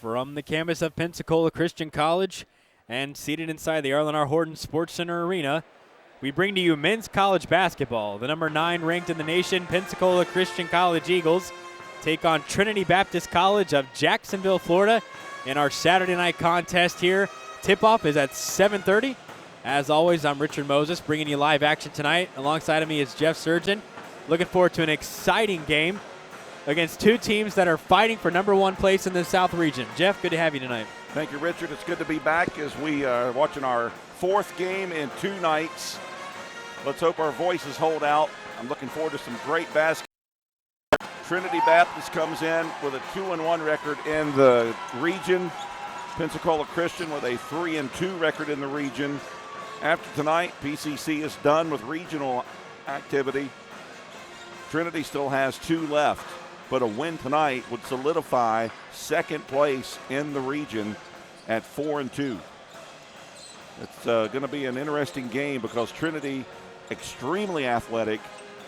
From the campus of Pensacola Christian College and seated inside the Arlen R. Horton Sports Center Arena, we bring to you men's college basketball. The number 9 ranked in the nation Pensacola Christian College Eagles take on Trinity Baptist College of Jacksonville, Florida in our Saturday night contest here. Tip-off is at 7:30. As always, I'm Richard Moses bringing you live action tonight. Alongside of me is Jeff Surgeon. Looking forward to an exciting game against two teams that are fighting for number 1 place in the South region. Jeff, good to have you tonight. Thank you, Richard. It's good to be back as we are watching our 4th game in 2 nights. Let's hope our voices hold out. I'm looking forward to some great basketball. Trinity Baptist comes in with a 2-1 record in the region. Pensacola Christian with a 3-2 record in the region. After tonight, PCC is done with regional activity. Trinity still has 2 left, but a win tonight would solidify 2nd place in the region at 4-2. It's going to be an interesting game because Trinity, extremely athletic.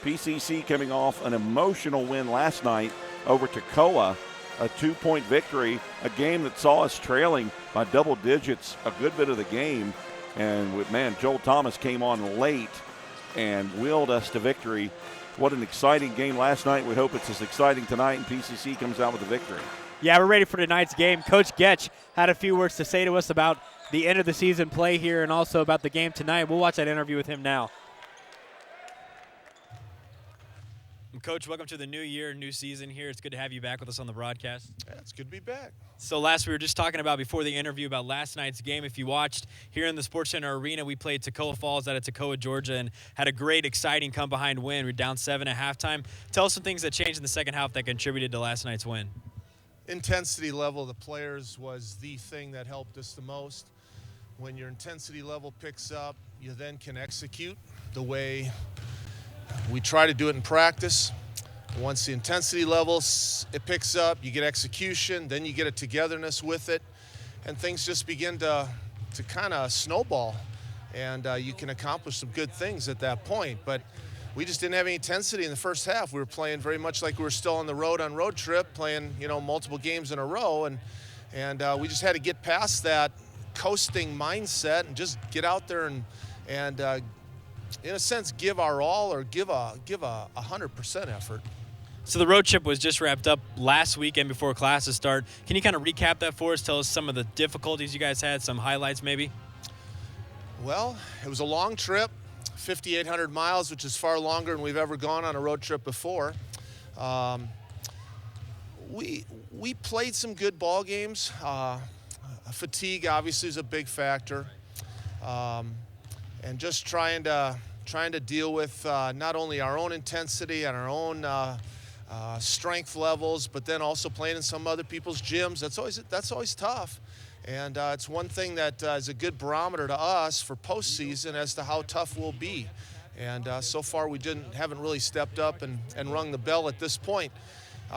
PCC coming off an emotional win last night over Toccoa, a 2-point victory, a game that saw us trailing by double digits a good bit of the game. And, man, Joel Thomas came on late and willed us to victory. What an exciting game last night. We hope it's as exciting tonight, and PCC comes out with a victory. Yeah, we're ready for tonight's game. Coach Getch had a few words to say to us about the end of the season play here and also about the game tonight. We'll watch that interview with him now. Coach, welcome to the new year, new season here. It's good to have you back with us on the broadcast. Yeah, it's good to be back. So last we were just talking about before the interview about last night's game. If you watched here in the Sports Center Arena, we played Toccoa Falls out of Toccoa, Georgia, and had a great, exciting come-behind win. We're down 7 at halftime. Tell us some things that changed in the second half that contributed to last night's win. Intensity level of the players was the thing that helped us the most. When your intensity level picks up, you then can execute the way we try to do it in practice. Once the intensity levels it picks up, you get execution, then you get a togetherness with it, and things just begin to kind of snowball, and you can accomplish some good things at that point. But we just didn't have any intensity in the first half. We were playing very much like we were still on the road trip, playing multiple games in a row, and we just had to get past that coasting mindset and just get out there and in a sense give our all or give a 100% effort. So the road trip was just wrapped up last weekend before classes start. Can you kind of recap that for us? Tell us some of the difficulties you guys had, some highlights maybe? Well, it was a long trip, 5,800 miles, which is far longer than we've ever gone on a road trip before. We played some good ball games. Fatigue obviously is a big factor, and just trying to deal with not only our own intensity and our own strength levels, but then also playing in some other people's gyms. That's always tough, and it's one thing that is a good barometer to us for postseason as to how tough we'll be. And so far we haven't really stepped up and rung the bell at this point.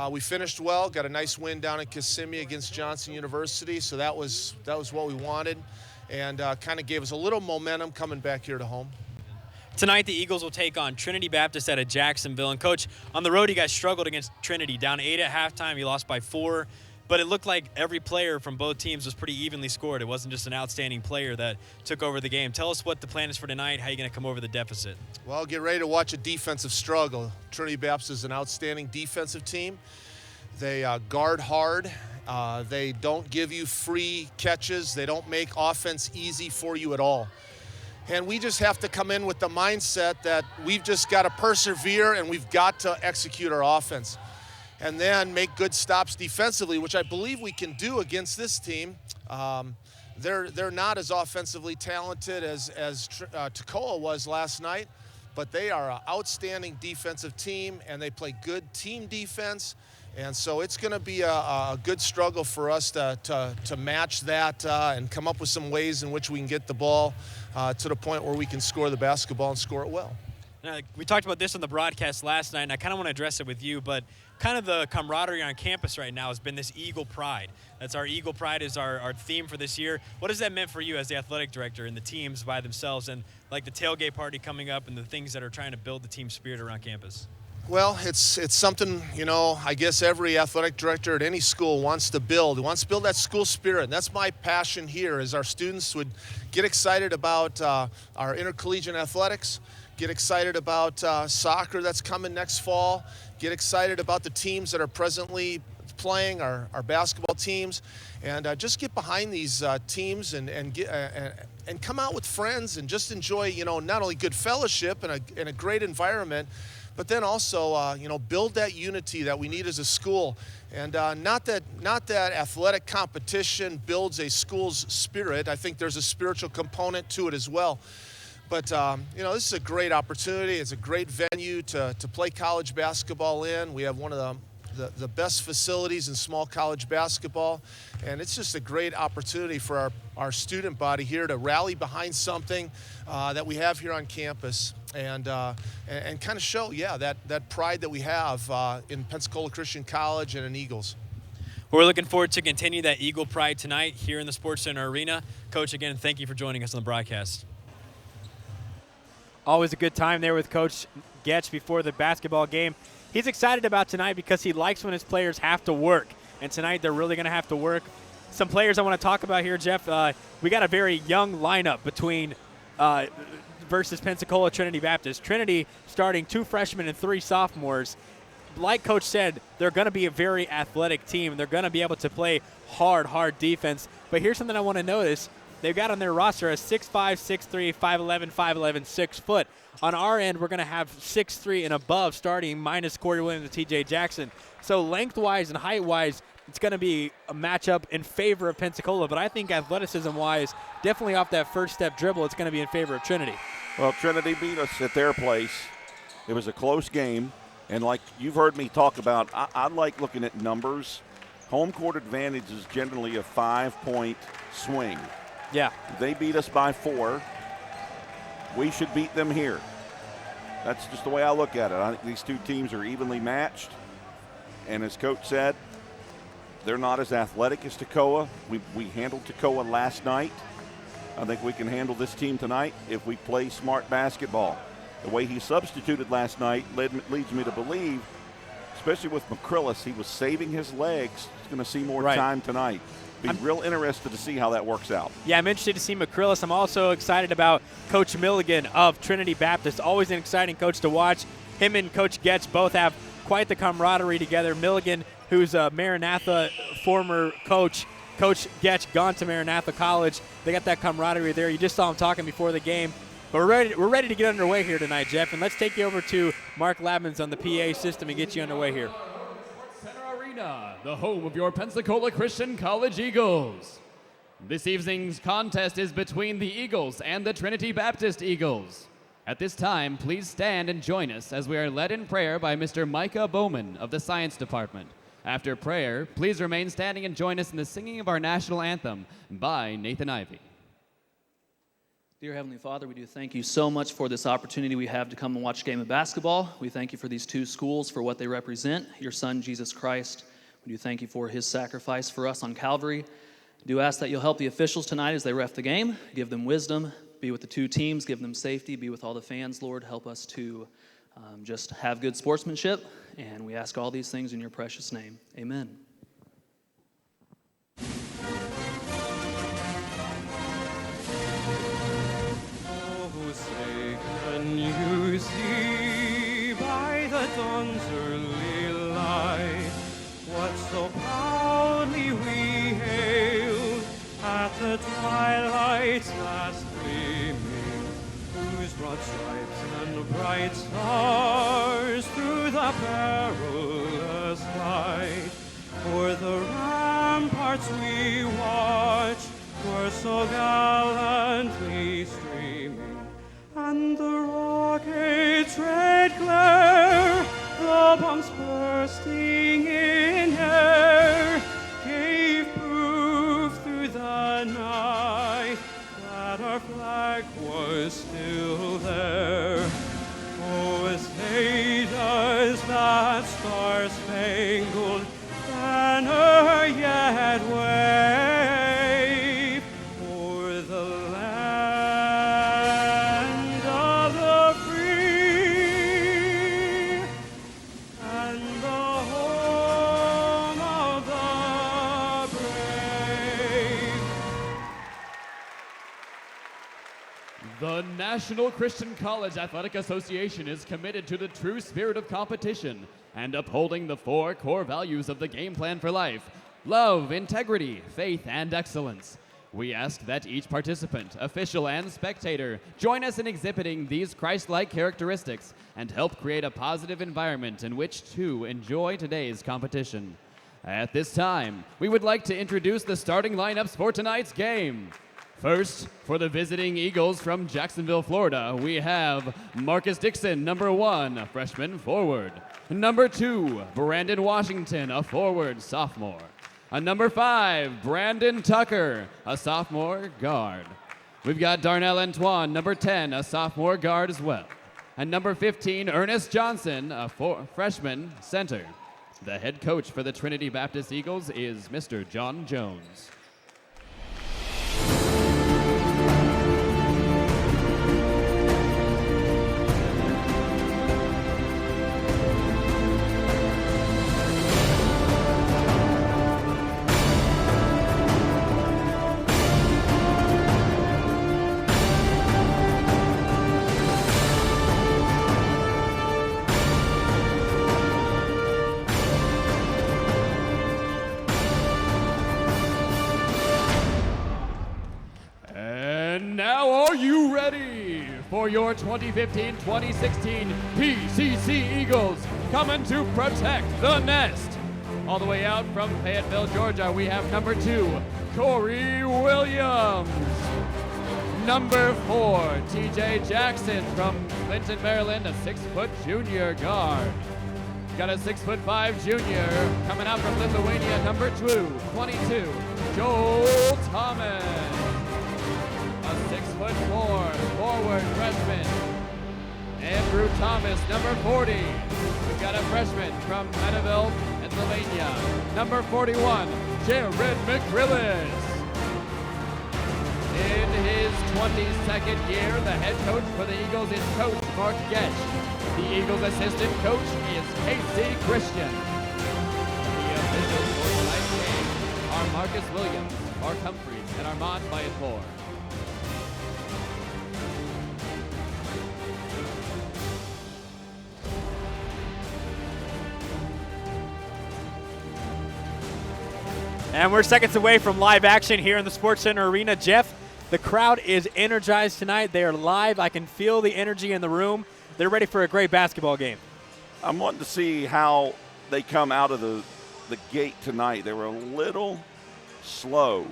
We finished well, got a nice win down in Kissimmee against Johnson University, so that was what we wanted, and kind of gave us a little momentum coming back here to home. Tonight, the Eagles will take on Trinity Baptist out of Jacksonville. And, Coach, on the road, you guys struggled against Trinity. Down 8 at halftime, you lost by 4. But it looked like every player from both teams was pretty evenly scored. It wasn't just an outstanding player that took over the game. Tell us what the plan is for tonight, how you're going to come over the deficit. Well, get ready to watch a defensive struggle. Trinity Baptist is an outstanding defensive team. They guard hard. They don't give you free catches. They don't make offense easy for you at all. And we just have to come in with the mindset that we've just got to persevere and we've got to execute our offense. And then make good stops defensively, which I believe we can do against this team. They're not as offensively talented as Toccoa was last night, but they are an outstanding defensive team, and they play good team defense. And so it's going to be a good struggle for us to match that and come up with some ways in which we can get the ball to the point where we can score the basketball and score it well. We talked about this on the broadcast last night, and I kind of want to address it with you, but kind of the camaraderie on campus right now has been this Eagle Pride. That's our Eagle Pride is our theme for this year. What has that meant for you as the athletic director and the teams by themselves and like the tailgate party coming up and the things that are trying to build the team spirit around campus? Well, it's something, you know, I guess every athletic director at any school wants to build that school spirit. And that's my passion here, is our students would get excited about our intercollegiate athletics, get excited about soccer that's coming next fall, get excited about the teams that are presently playing, our basketball teams, and just get behind these teams and come out with friends and just enjoy, you know, not only good fellowship and a great environment, but then also, you know, build that unity that we need as a school. And not that athletic competition builds a school's spirit. I think there's a spiritual component to it as well. But, you know, this is a great opportunity. It's a great venue to play college basketball in. We have one of the best facilities in small college basketball. And it's just a great opportunity for our student body here to rally behind something that we have here on campus. And kind of show, that pride that we have in Pensacola Christian College and in Eagles. We're looking forward to continue that Eagle pride tonight here in the Sports Center Arena. Coach, again, thank you for joining us on the broadcast. Always a good time there with Coach Getch before the basketball game. He's excited about tonight because he likes when his players have to work. And tonight they're really going to have to work. Some players I want to talk about here, Jeff. We got a very young lineup between versus Pensacola Trinity Baptist. Trinity starting 2 freshmen and 3 sophomores. Like Coach said, they're going to be a very athletic team. They're going to be able to play hard defense. But here's something I want to notice. They've got on their roster a 6'5", 6'3", 5'11", 5'11", 6 foot. On our end, we're going to have 6'3" and above starting minus Corey Williams and T.J. Jackson. So lengthwise and height-wise, it's going to be a matchup in favor of Pensacola. But I think athleticism-wise, definitely off that first step dribble, it's going to be in favor of Trinity. Well, Trinity beat us at their place. It was a close game. And like you've heard me talk about, I like looking at numbers. Home court advantage is generally a 5-point swing. Yeah. They beat us by 4. We should beat them here. That's just the way I look at it. I think these two teams are evenly matched. And as Coach said, they're not as athletic as Toccoa. We handled Toccoa last night. I think we can handle this team tonight if we play smart basketball. The way he substituted last night leads me to believe, especially with McCrillis, he was saving his legs. He's going to see more time tonight. Be real interested to see how that works out. Yeah, I'm interested to see McCrillis. I'm also excited about Coach Milligan of Trinity Baptist. Always an exciting coach to watch. Him and Coach Getch both have quite the camaraderie together. Milligan, who's a Maranatha former coach, Coach Getch gone to Maranatha College. They got that camaraderie there. You just saw him talking before the game. But we're ready to get underway here tonight, Jeff. And let's take you over to Mark Labins on the PA system and get you underway here. Center Arena, the home of your Pensacola Christian College Eagles. This evening's contest is between the Eagles and the Trinity Baptist Eagles. At this time, please stand and join us as we are led in prayer by Mr. Micah Bowman of the Science Department. After prayer, please remain standing and join us in the singing of our national anthem by Nathan Ivey. Dear Heavenly Father, we do thank you so much for this opportunity we have to come and watch a game of basketball. We thank you for these 2 schools, for what they represent, your Son, Jesus Christ. We do thank you for his sacrifice for us on Calvary. We do ask that you'll help the officials tonight as they ref the game, give them wisdom, be with the 2 teams, give them safety, be with all the fans, Lord. Help us to just have good sportsmanship, and we ask all these things in your precious name. Amen. Can you see by the dawn's early light what so proudly we hailed at the twilight's last gleaming, whose broad stripes and bright stars through the perilous fight o'er the ramparts we watched were so gallantly streaming, and the rocket's red glare, the bombs bursting in air, gave proof through the night that our flag was still there. Oh, say does that The National Christian College Athletic Association is committed to the true spirit of competition and upholding the 4 core values of the game plan for life: love, integrity, faith, and excellence. We ask that each participant, official, and spectator join us in exhibiting these Christ-like characteristics and help create a positive environment in which to enjoy today's competition. At this time, we would like to introduce the starting lineups for tonight's game. First, for the visiting Eagles from Jacksonville, Florida, we have Marcus Dixon, number 1, a freshman forward. Number 2, Brandon Washington, a forward sophomore. Number 5, Brandon Tucker, a sophomore guard. We've got Darnell Antoine, number 10, a sophomore guard as well. And number 15, Ernest Johnson, a freshman center. The head coach for the Trinity Baptist Eagles is Mr. John Jones. For your 2015-2016 PCC Eagles, coming to protect the nest. All the way out from Fayetteville, Georgia, we have number 2, Corey Williams. Number 4, TJ Jackson from Clinton, Maryland, a 6-foot junior guard. Got a 6'5" junior coming out from Lithuania, number 22, Joel Thomas. A 6'4" forward freshman, Andrew Thomas, number 40. We've got a freshman from Meadowville, Pennsylvania, number 41, Jared McCrillis. In his 22nd year, the head coach for the Eagles is Coach Mark Getch. The Eagles' assistant coach is Casey Christian. The officials for tonight's game are Marcus Williams, Mark Humphreys, and Armand Bayatpour. And we're seconds away from live action here in the Sports Center Arena. Jeff, the crowd is energized tonight. They are live. I can feel the energy in the room. They're ready for a great basketball game. I'm wanting to see how they come out of the gate tonight. They were a little slow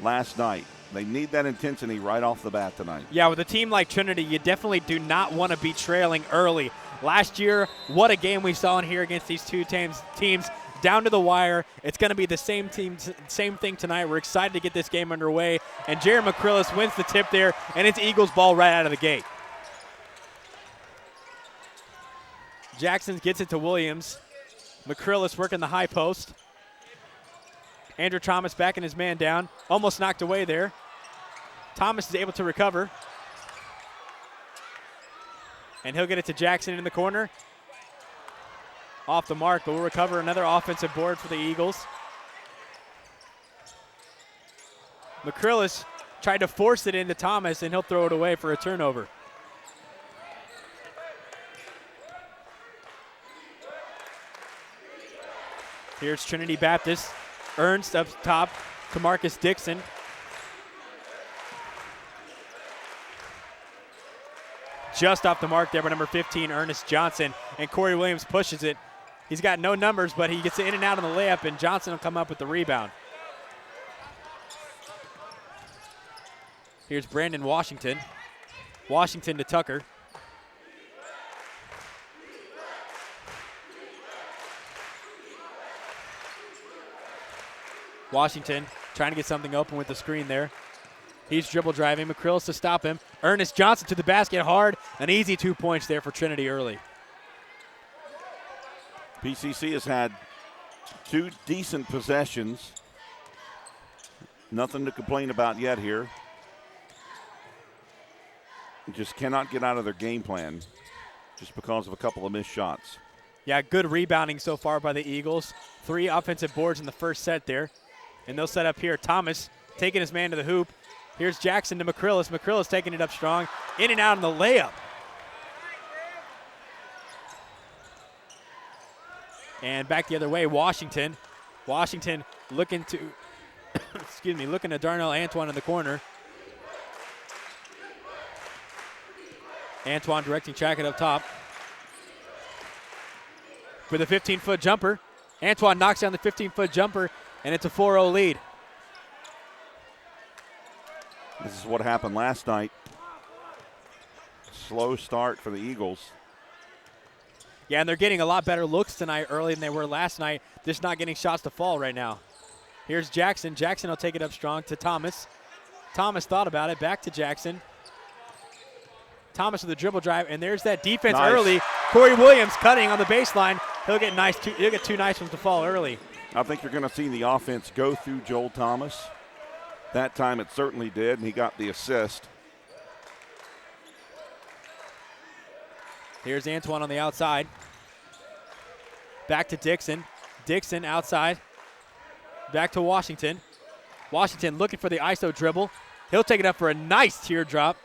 last night. They need that intensity right off the bat tonight. Yeah, with a team like Trinity, you definitely do not want to be trailing early. Last year, what a game we saw in here against these two teams down to the wire. It's going to be the same thing tonight. We're excited to get this game underway. And Jared McCrillis wins the tip there, and it's Eagles ball right out of the gate. Jackson gets it to Williams. McCrillis working the high post. Andrew Thomas backing his man down. Almost knocked away there. Thomas is able to recover. And he'll get it to Jackson in the corner. Off the mark, but we'll recover another offensive board for the Eagles. McCrillis tried to force it into Thomas, and he'll throw it away for a turnover. Here's Trinity Baptist. Ernst up top to Marcus Dixon. Just off the mark there by number 15, Ernest Johnson. And Corey Williams pushes it. He's got no numbers, but he gets in and out on the layup, and Johnson will come up with the rebound. Here's Brandon Washington. Washington to Tucker. Washington trying to get something open with the screen there. He's dribble driving. McCrillis to stop him. Ernest Johnson to the basket hard. An easy 2 points there for Trinity early. PCC has had 2 decent possessions. Nothing to complain about yet here. Just cannot get out of their game plan just because of a couple of missed shots. Yeah, good rebounding so far by the Eagles. 3 offensive boards in the first set there. And they'll set up here. Thomas taking his man to the hoop. Here's Jackson to McCrillis. McCrillis taking it up strong. In and out on the layup. And back the other way, Washington. Washington looking to, looking to Darnell Antoine in the corner. Antoine directing Trackett up top. With a 15-foot jumper. Antoine knocks down the 15-foot jumper, and it's a 4-0 lead. This is what happened last night. Slow start for the Eagles. Yeah, and they're getting a lot better looks tonight early than they were last night. Just not getting shots to fall right now. Here's Jackson. Jackson will take it up strong to Thomas. Thomas thought about it. Back to Jackson. Thomas with a dribble drive, and there's that defense early. Corey Williams cutting on the baseline. He'll get two nice ones to fall early. I think you're going to see the offense go through Joel Thomas. That time it certainly did, and he got the assist. Here's Antoine on the outside. Back to Dixon. Dixon outside. Back to Washington. Washington looking for the ISO dribble. He'll take it up for a nice teardrop.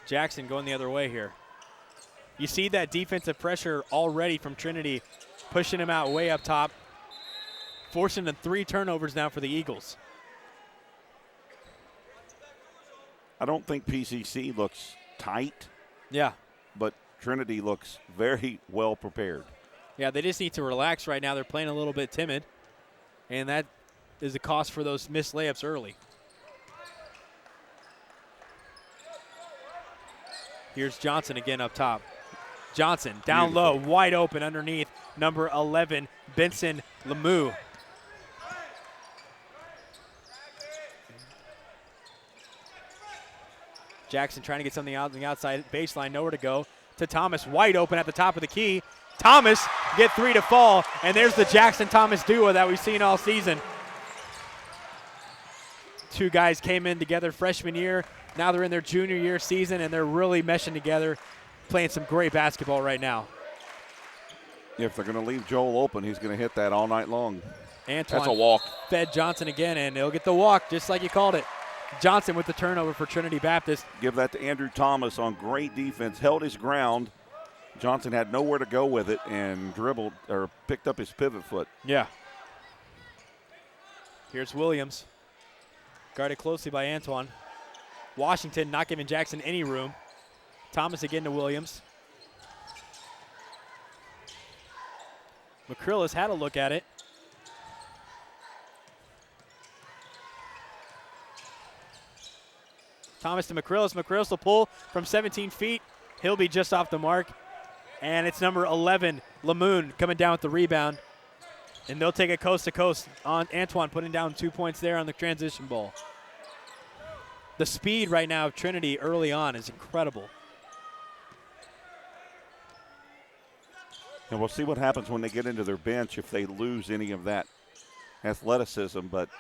Jackson going the other way here. You see that defensive pressure already from Trinity, pushing him out way up top, forcing the 3 turnovers now for the Eagles. I don't think PCC looks tight. Yeah. But Trinity looks very well prepared. Yeah, they just need to relax right now. They're playing a little bit timid, and that is the cost for those missed layups early. Here's Johnson again up top. Johnson down low, wide open underneath number 11, Benson Lemieux. Jackson trying to get something out on the outside baseline, nowhere to go. To Thomas, wide open at the top of the key. Thomas get 3 to fall, and there's the Jackson-Thomas duo that we've seen all season. 2 guys came in together freshman year. Now they're in their junior year season, and they're really meshing together, playing some great basketball right now. If they're going to leave Joel open, he's going to hit that all night long. Antoine That's a walk. Fed Johnson again, and he'll get the walk just like you called it. Johnson with the turnover for Trinity Baptist. Give that to Andrew Thomas on great defense. Held his ground. Johnson had nowhere to go with it and dribbled or picked up his pivot foot. Yeah. Here's Williams. Guarded closely by Antoine. Washington not giving Jackson any room. Thomas again to Williams. McCrillis had a look at it. Thomas to McCrillis. McCrillis will pull from 17 feet. He'll be just off the mark. And it's number 11, Lamoon, coming down with the rebound. And they'll take it coast to coast on Antoine, putting down 2 points there on the transition ball. The speed right now of Trinity early on is incredible. And we'll see what happens when they get into their bench if they lose any of that athleticism. But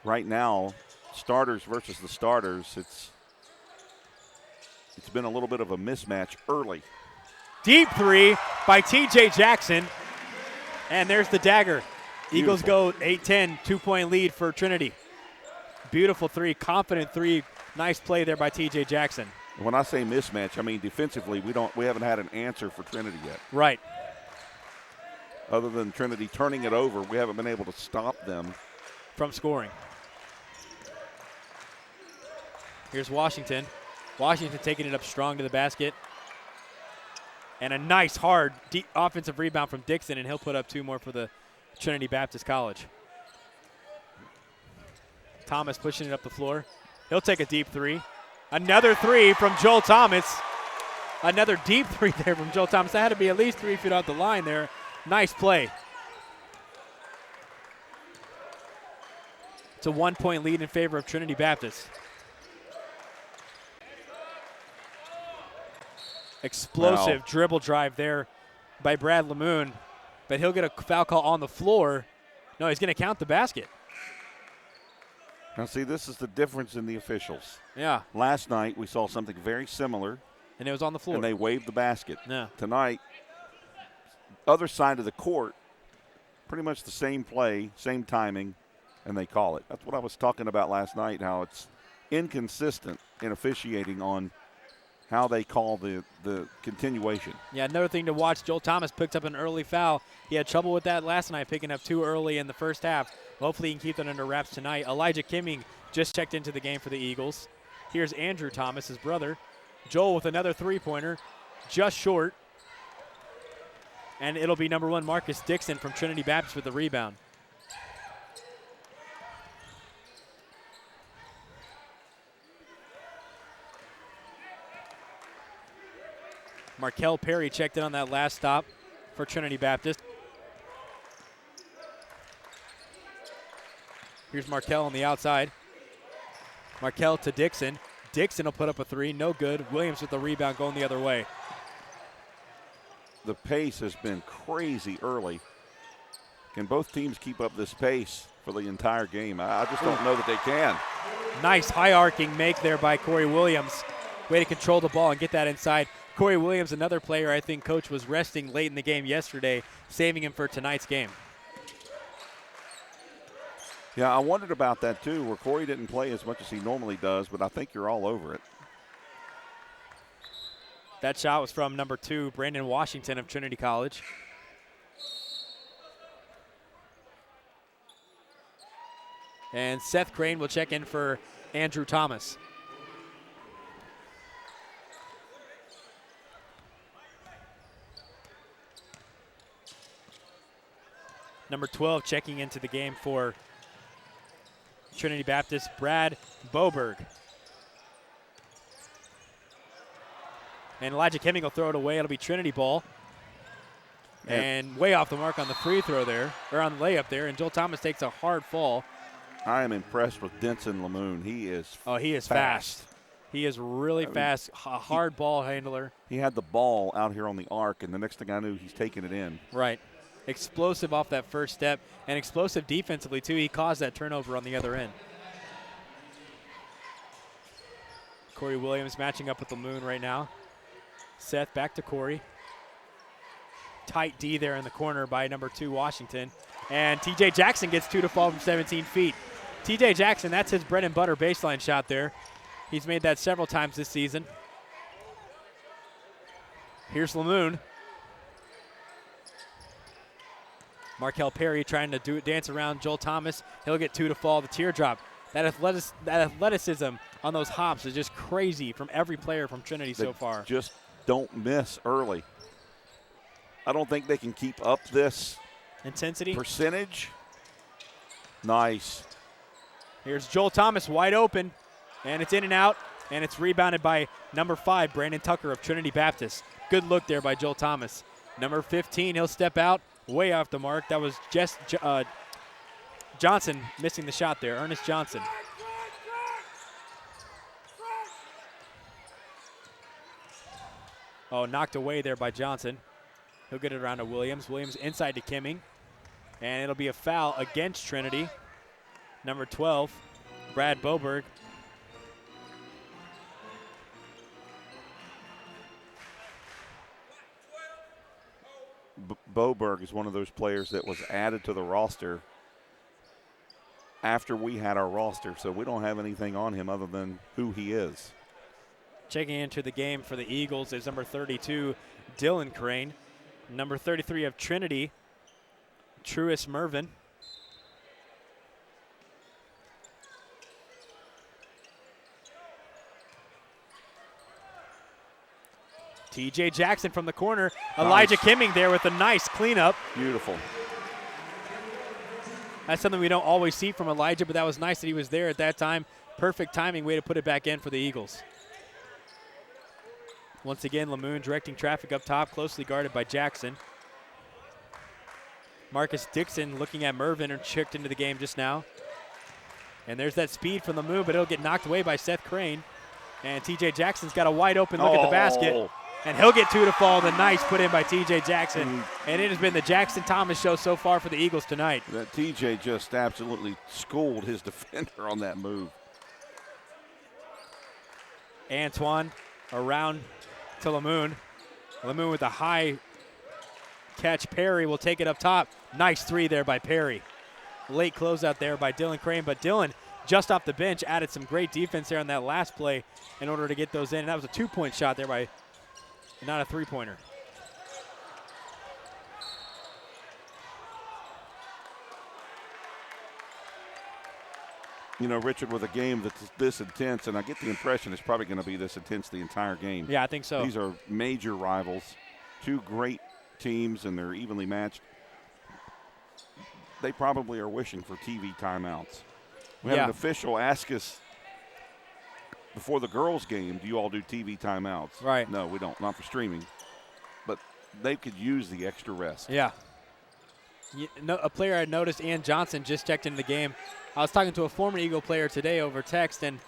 right now, starters versus the starters, it's been a little bit of a mismatch early. Deep 3 by T.J. Jackson. And there's the dagger. Eagles go 8-10, 2-point lead for Trinity. Beautiful 3, confident 3. Nice play there by T.J. Jackson. When I say mismatch, I mean defensively, we haven't had an answer for Trinity yet. Right. Other than Trinity turning it over, we haven't been able to stop them from scoring. Here's Washington. Washington taking it up strong to the basket. And a nice, hard, deep offensive rebound from Dixon, and he'll put up 2 more for the Trinity Baptist College. Thomas pushing it up the floor. He'll take a deep 3. Another 3 from Joel Thomas. Another deep 3 there from Joel Thomas. That had to be at least 3 feet off the line there. Nice play. It's a 1-point lead in favor of Trinity Baptist. Explosive dribble drive there by Brad Lamoon, but he'll get a foul call on the floor. No, he's going to count the basket. Now, see, this is the difference in the officials. Yeah. Last night, we saw something very similar. And it was on the floor. And they waved the basket. Yeah. Tonight, other side of the court, pretty much the same play, same timing, and they call it. That's what I was talking about last night, how it's inconsistent in officiating on how they call the continuation. Yeah, another thing to watch, Joel Thomas picked up an early foul. He had trouble with that last night, picking up too early in the first half. Hopefully he can keep that under wraps tonight. Elijah Kimming just checked into the game for the Eagles. Here's Andrew Thomas, his brother. Joel with another three-pointer, just short. And it'll be number 1, Marcus Dixon from Trinity Baptist with the rebound. Markel Perry checked in on that last stop for Trinity Baptist. Here's Markel on the outside. Markel to Dixon. Dixon will put up a three, no good. Williams with the rebound going the other way. The pace has been crazy early. Can both teams keep up this pace for the entire game? I just don't know that they can. Nice high arcing make there by Corey Williams. Way to control the ball and get that inside. Corey Williams, another player I think Coach was resting late in the game yesterday, saving him for tonight's game. Yeah, I wondered about that too, where Corey didn't play as much as he normally does, but I think you're all over it. That shot was from number 2, Brandon Washington of Trinity College. And Seth Crane will check in for Andrew Thomas. Number 12 checking into the game for Trinity Baptist, Brad Boberg. And Elijah Kimming will throw it away. It'll be Trinity ball. And way off the mark on the free throw there, or on the layup there. And Joel Thomas takes a hard fall. I am impressed with Denson Lamoon. He is fast. He is really fast, a hard ball handler. He had the ball out here on the arc, and the next thing I knew, he's taking it in. Right. Explosive off that first step, and explosive defensively, too. He caused that turnover on the other end. Corey Williams matching up with Lamoon right now. Seth back to Corey. Tight D there in the corner by number 2, Washington. And TJ Jackson gets 2 to fall from 17 feet. TJ Jackson, that's his bread and butter baseline shot there. He's made that several times this season. Here's Lamoon. Markel Perry trying to dance around Joel Thomas. He'll get 2 to fall. The teardrop. That athleticism on those hops is just crazy from every player from Trinity so far. Just don't miss early. I don't think they can keep up this intensity percentage. Nice. Here's Joel Thomas wide open, and it's in and out, and it's rebounded by number 5, Brandon Tucker of Trinity Baptist. Good look there by Joel Thomas. Number 15, he'll step out. Way off the mark. That was just Johnson missing the shot there. Ernest Johnson. Oh, knocked away there by Johnson. He'll get it around to Williams. Williams inside to Kimming. And it'll be a foul against Trinity. Number 12, Brad Boberg. Boberg is one of those players that was added to the roster after we had our roster, so we don't have anything on him other than who he is. Checking into the game for the Eagles is number 32, Dylan Crane. Number 33 of Trinity, Truist Mervin. TJ Jackson from the corner. Nice. Elijah Kimming there with a nice cleanup. Beautiful. That's something we don't always see from Elijah, but that was nice that he was there at that time. Perfect timing, way to put it back in for the Eagles. Once again, Lamoon directing traffic up top, closely guarded by Jackson. Marcus Dixon looking at Mervin and checked into the game just now. And there's that speed from Lamoon, but it'll get knocked away by Seth Crane. And TJ Jackson's got a wide open look at the basket. And he'll get 2 to fall. The nice put in by TJ Jackson. And it has been the Jackson Thomas show so far for the Eagles tonight. That TJ just absolutely schooled his defender on that move. Antoine around to Lamoon. Lamoon with a high catch. Perry will take it up top. Nice three there by Perry. Late closeout there by Dylan Crane, but Dylan just off the bench added some great defense there on that last play in order to get those in. And that was a 2-point shot there by, not a three-pointer. You know, Richard, with a game that's this intense, and I get the impression it's probably going to be this intense the entire game. Yeah, I think so. These are major rivals, two great teams, and they're evenly matched. They probably are wishing for TV timeouts. We had an official ask us before the girls' game, do you all do TV timeouts? Right. No, we don't, not for streaming. But they could use the extra rest. Yeah. A player I noticed, Ian Johnson, just checked into the game. I was talking to a former Eagle player today over text, and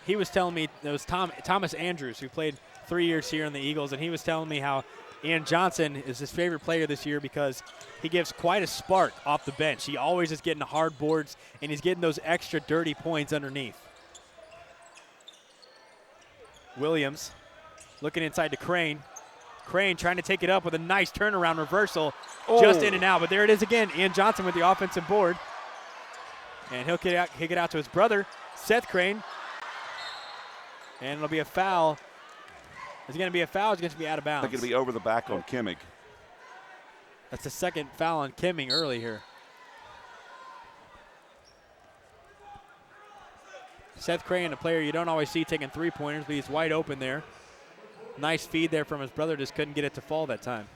he was telling me it was Thomas Andrews, who played 3 years here in the Eagles, and he was telling me how Ian Johnson is his favorite player this year because he gives quite a spark off the bench. He always is getting hard boards, and he's getting those extra dirty points underneath. Williams looking inside to Crane. Crane trying to take it up with a nice turnaround reversal. Just in and out, but there it is again. Ian Johnson with the offensive board. And he'll kick it out to his brother, Seth Crane. And it'll be a foul. Is it going to be a foul? It's going to be out of bounds. I think it'll be over the back on Kimmig. That's the second foul on Kimming early here. Seth Crane, a player you don't always see taking three-pointers, but he's wide open there. Nice feed there from his brother, just couldn't get it to fall that time.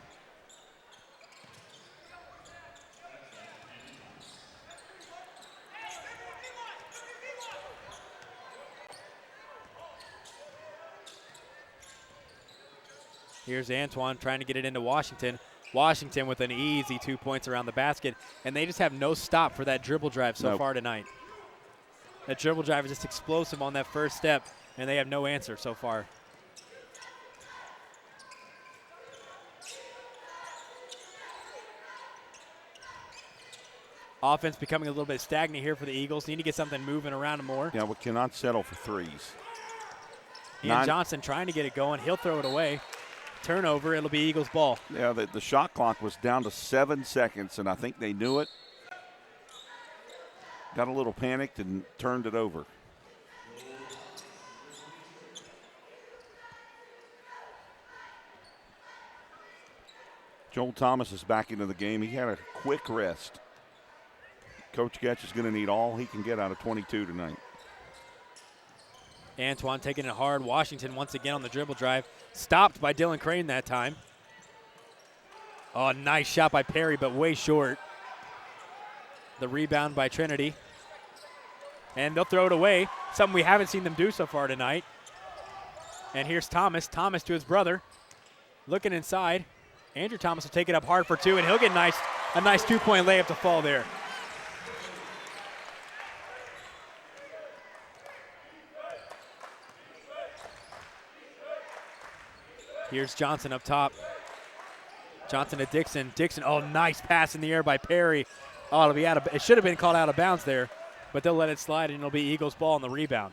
Here's Antoine trying to get it into Washington. Washington with an easy 2 points around the basket, and they just have no stop for that dribble drive so far tonight. That dribble drive is just explosive on that first step, and they have no answer so far. Offense becoming a little bit stagnant here for the Eagles. Need to get something moving around them more. Yeah, we cannot settle for threes. Ian Johnson trying to get it going. He'll throw it away. Turnover, it'll be Eagles ball. Yeah, the shot clock was down to 7 seconds, and I think they knew it. Got a little panicked and turned it over. Joel Thomas is back into the game. He had a quick rest. Coach Getch is going to need all he can get out of 22 tonight. Antoine taking it hard. Washington once again on the dribble drive. Stopped by Dylan Crane that time. Oh, nice shot by Perry, but way short. The rebound by Trinity. And they'll throw it away. Something we haven't seen them do so far tonight. And here's Thomas. Thomas to his brother. Looking inside. Andrew Thomas will take it up hard for two, and he'll get a nice 2-point layup to fall there. Here's Johnson up top. Johnson to Dixon. Dixon, oh, nice pass in the air by Perry. Oh, it should have been called out of bounds there, but they'll let it slide, and it'll be Eagles ball on the rebound.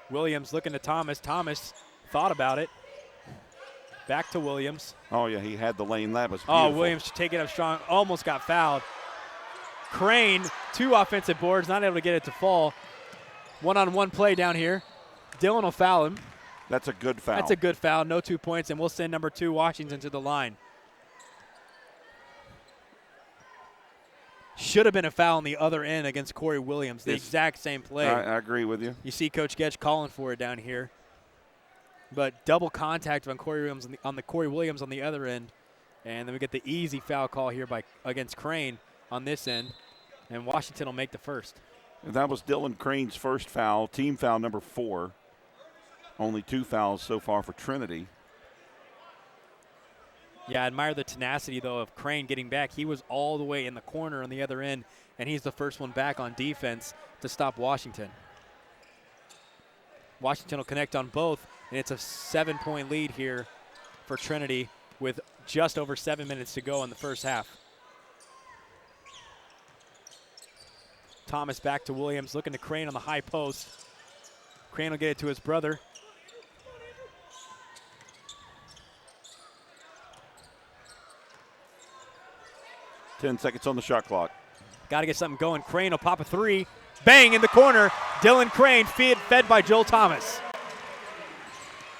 Williams looking to Thomas. Thomas thought about it. Back to Williams. Oh, yeah, he had the lane. That was beautiful. Oh, Williams should take it up strong. Almost got fouled. Crane, 2 offensive boards, not able to get it to fall. One-on-one play down here. Dylan will foul him. That's a good foul. That's a good foul. No 2 points, and we'll send number 2 Washington to the line. Should have been a foul on the other end against Corey Williams. The exact same play. I agree with you. You see Coach Getch calling for it down here. But double contact on Corey Williams on the Corey Williams on the other end. And then we get the easy foul call here against Crane on this end. And Washington will make the first. And that was Dylan Crane's first foul, team foul number 4. Only 2 fouls so far for Trinity. Yeah, I admire the tenacity, though, of Crane getting back. He was all the way in the corner on the other end, and he's the first one back on defense to stop Washington. Washington will connect on both, and it's a 7-point lead here for Trinity with just over 7 minutes to go in the first half. Thomas back to Williams, looking to Crane on the high post. Crane will get it to his brother. 10 seconds on the shot clock. Got to get something going. Crane will pop a three. Bang in the corner. Dylan Crane fed by Joel Thomas.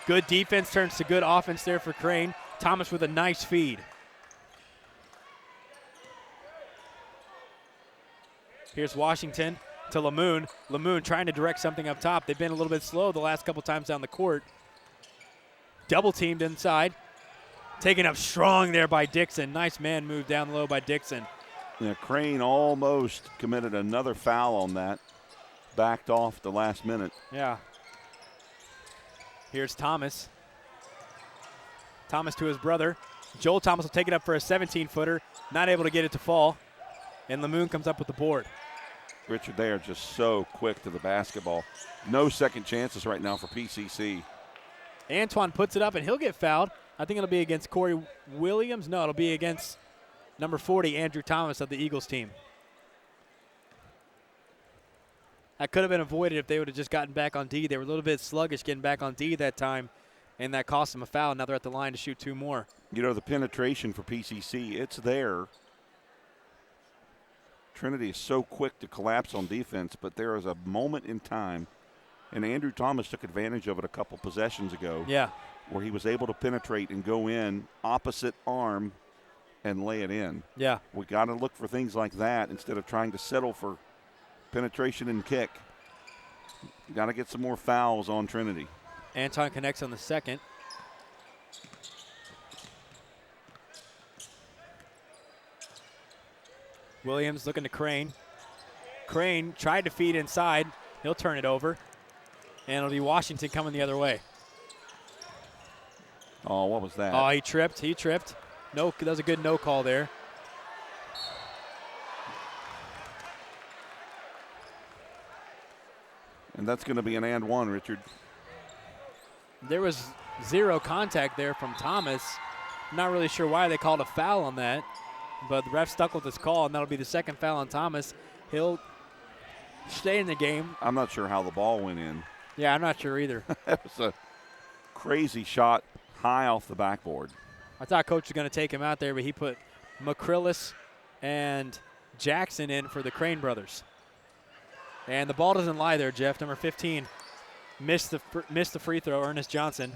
Good defense turns to good offense there for Crane. Thomas with a nice feed. Here's Washington to Lamoon. Lamoon trying to direct something up top. They've been a little bit slow the last couple times down the court. Double teamed inside. Taken up strong there by Dixon. Nice man move down low by Dixon. Yeah, Crane almost committed another foul on that. Backed off the last minute. Yeah. Here's Thomas. Thomas to his brother. Joel Thomas will take it up for a 17-footer. Not able to get it to fall. And Lamoon comes up with the board. Richard, they are just so quick to the basketball. No second chances right now for PCC. Antoine puts it up, and he'll get fouled. I think it'll be against Corey Williams. No, it'll be against number 40, Andrew Thomas of the Eagles team. That could have been avoided if they would have just gotten back on D. They were a little bit sluggish getting back on D that time, and that cost them a foul. Now they're at the line to shoot 2 more. You know, the penetration for PCC, it's there. Trinity is so quick to collapse on defense, but there is a moment in time, and Andrew Thomas took advantage of it a couple possessions ago. Yeah. Where he was able to penetrate and go in opposite arm and lay it in. Yeah. We got to look for things like that instead of trying to settle for penetration and kick. Got to get some more fouls on Trinity. Anton connects on the second. Williams looking to Crane. Crane tried to feed inside. He'll turn it over. And it'll be Washington coming the other way. Oh, what was that? Oh, he tripped. He tripped. No, that was a good no call there. And that's going to be an and one, Richard. There was 0 contact there from Thomas. Not really sure why they called a foul on that, but the ref stuck with his call, and that'll be the second foul on Thomas. He'll stay in the game. I'm not sure how the ball went in. Yeah, I'm not sure either. That was a crazy shot high off the backboard. I thought Coach was going to take him out there, but he put McCrillis and Jackson in for the Crane brothers. And the ball doesn't lie there, Jeff. Number 15 missed the free throw, Ernest Johnson.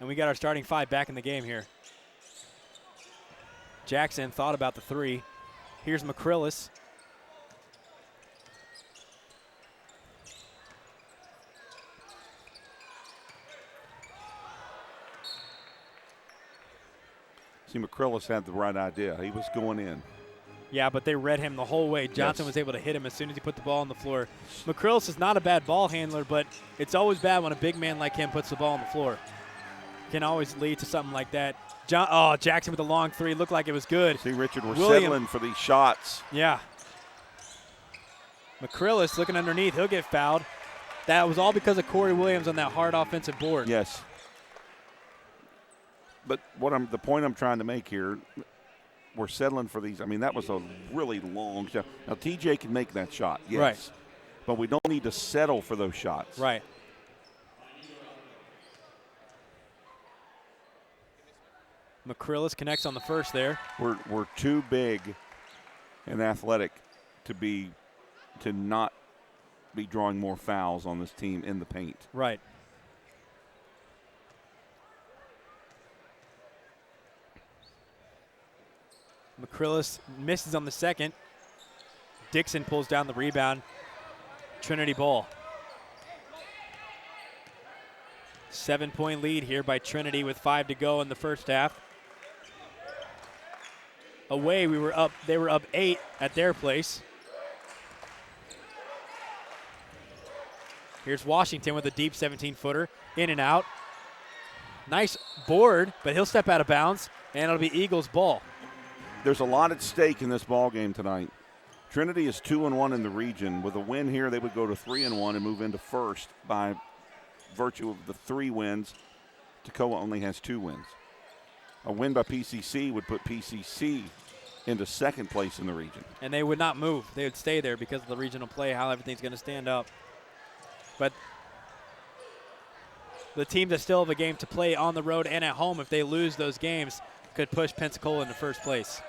And we got our starting 5 back in the game here. Jackson thought about the 3. Here's McCrillis. See, McCrillis had the right idea. He was going in. Yeah, but they read him the whole way. Johnson was able to hit him as soon as he put the ball on the floor. McCrillis is not a bad ball handler, but it's always bad when a big man like him puts the ball on the floor. Can always lead to something like that. Jackson with a long 3. Looked like it was good. See, Richard, we're settling for these shots. Yeah. McCrillis looking underneath. He'll get fouled. That was all because of Corey Williams on that hard offensive board. Yes. But the point I'm trying to make here, we're settling for these. I mean, that was a really long shot. Now, TJ can make that shot, yes. Right. But we don't need to settle for those shots. Right. McCrillis connects on the first there. We're too big and athletic to not be drawing more fouls on this team in the paint. Right. McCrillis misses on the second. Dixon pulls down the rebound. Trinity ball. 7-point lead here by Trinity with 5 to go in the first half. Away, they were up 8 at their place. Here's Washington with a deep 17-footer. In and out. Nice board, but he'll step out of bounds, and it'll be Eagles ball. There's a lot at stake in this ball game tonight. Trinity is 2-1 in the region. With a win here, they would go to 3-1 and move into first by virtue of the 3 wins. Toccoa only has 2 wins. A win by PCC would put PCC into second place in the region. And they would not move. They would stay there because of the regional play, how everything's going to stand up. But the teams that still have a game to play on the road and at home, if they lose those games, could push Pensacola into first place.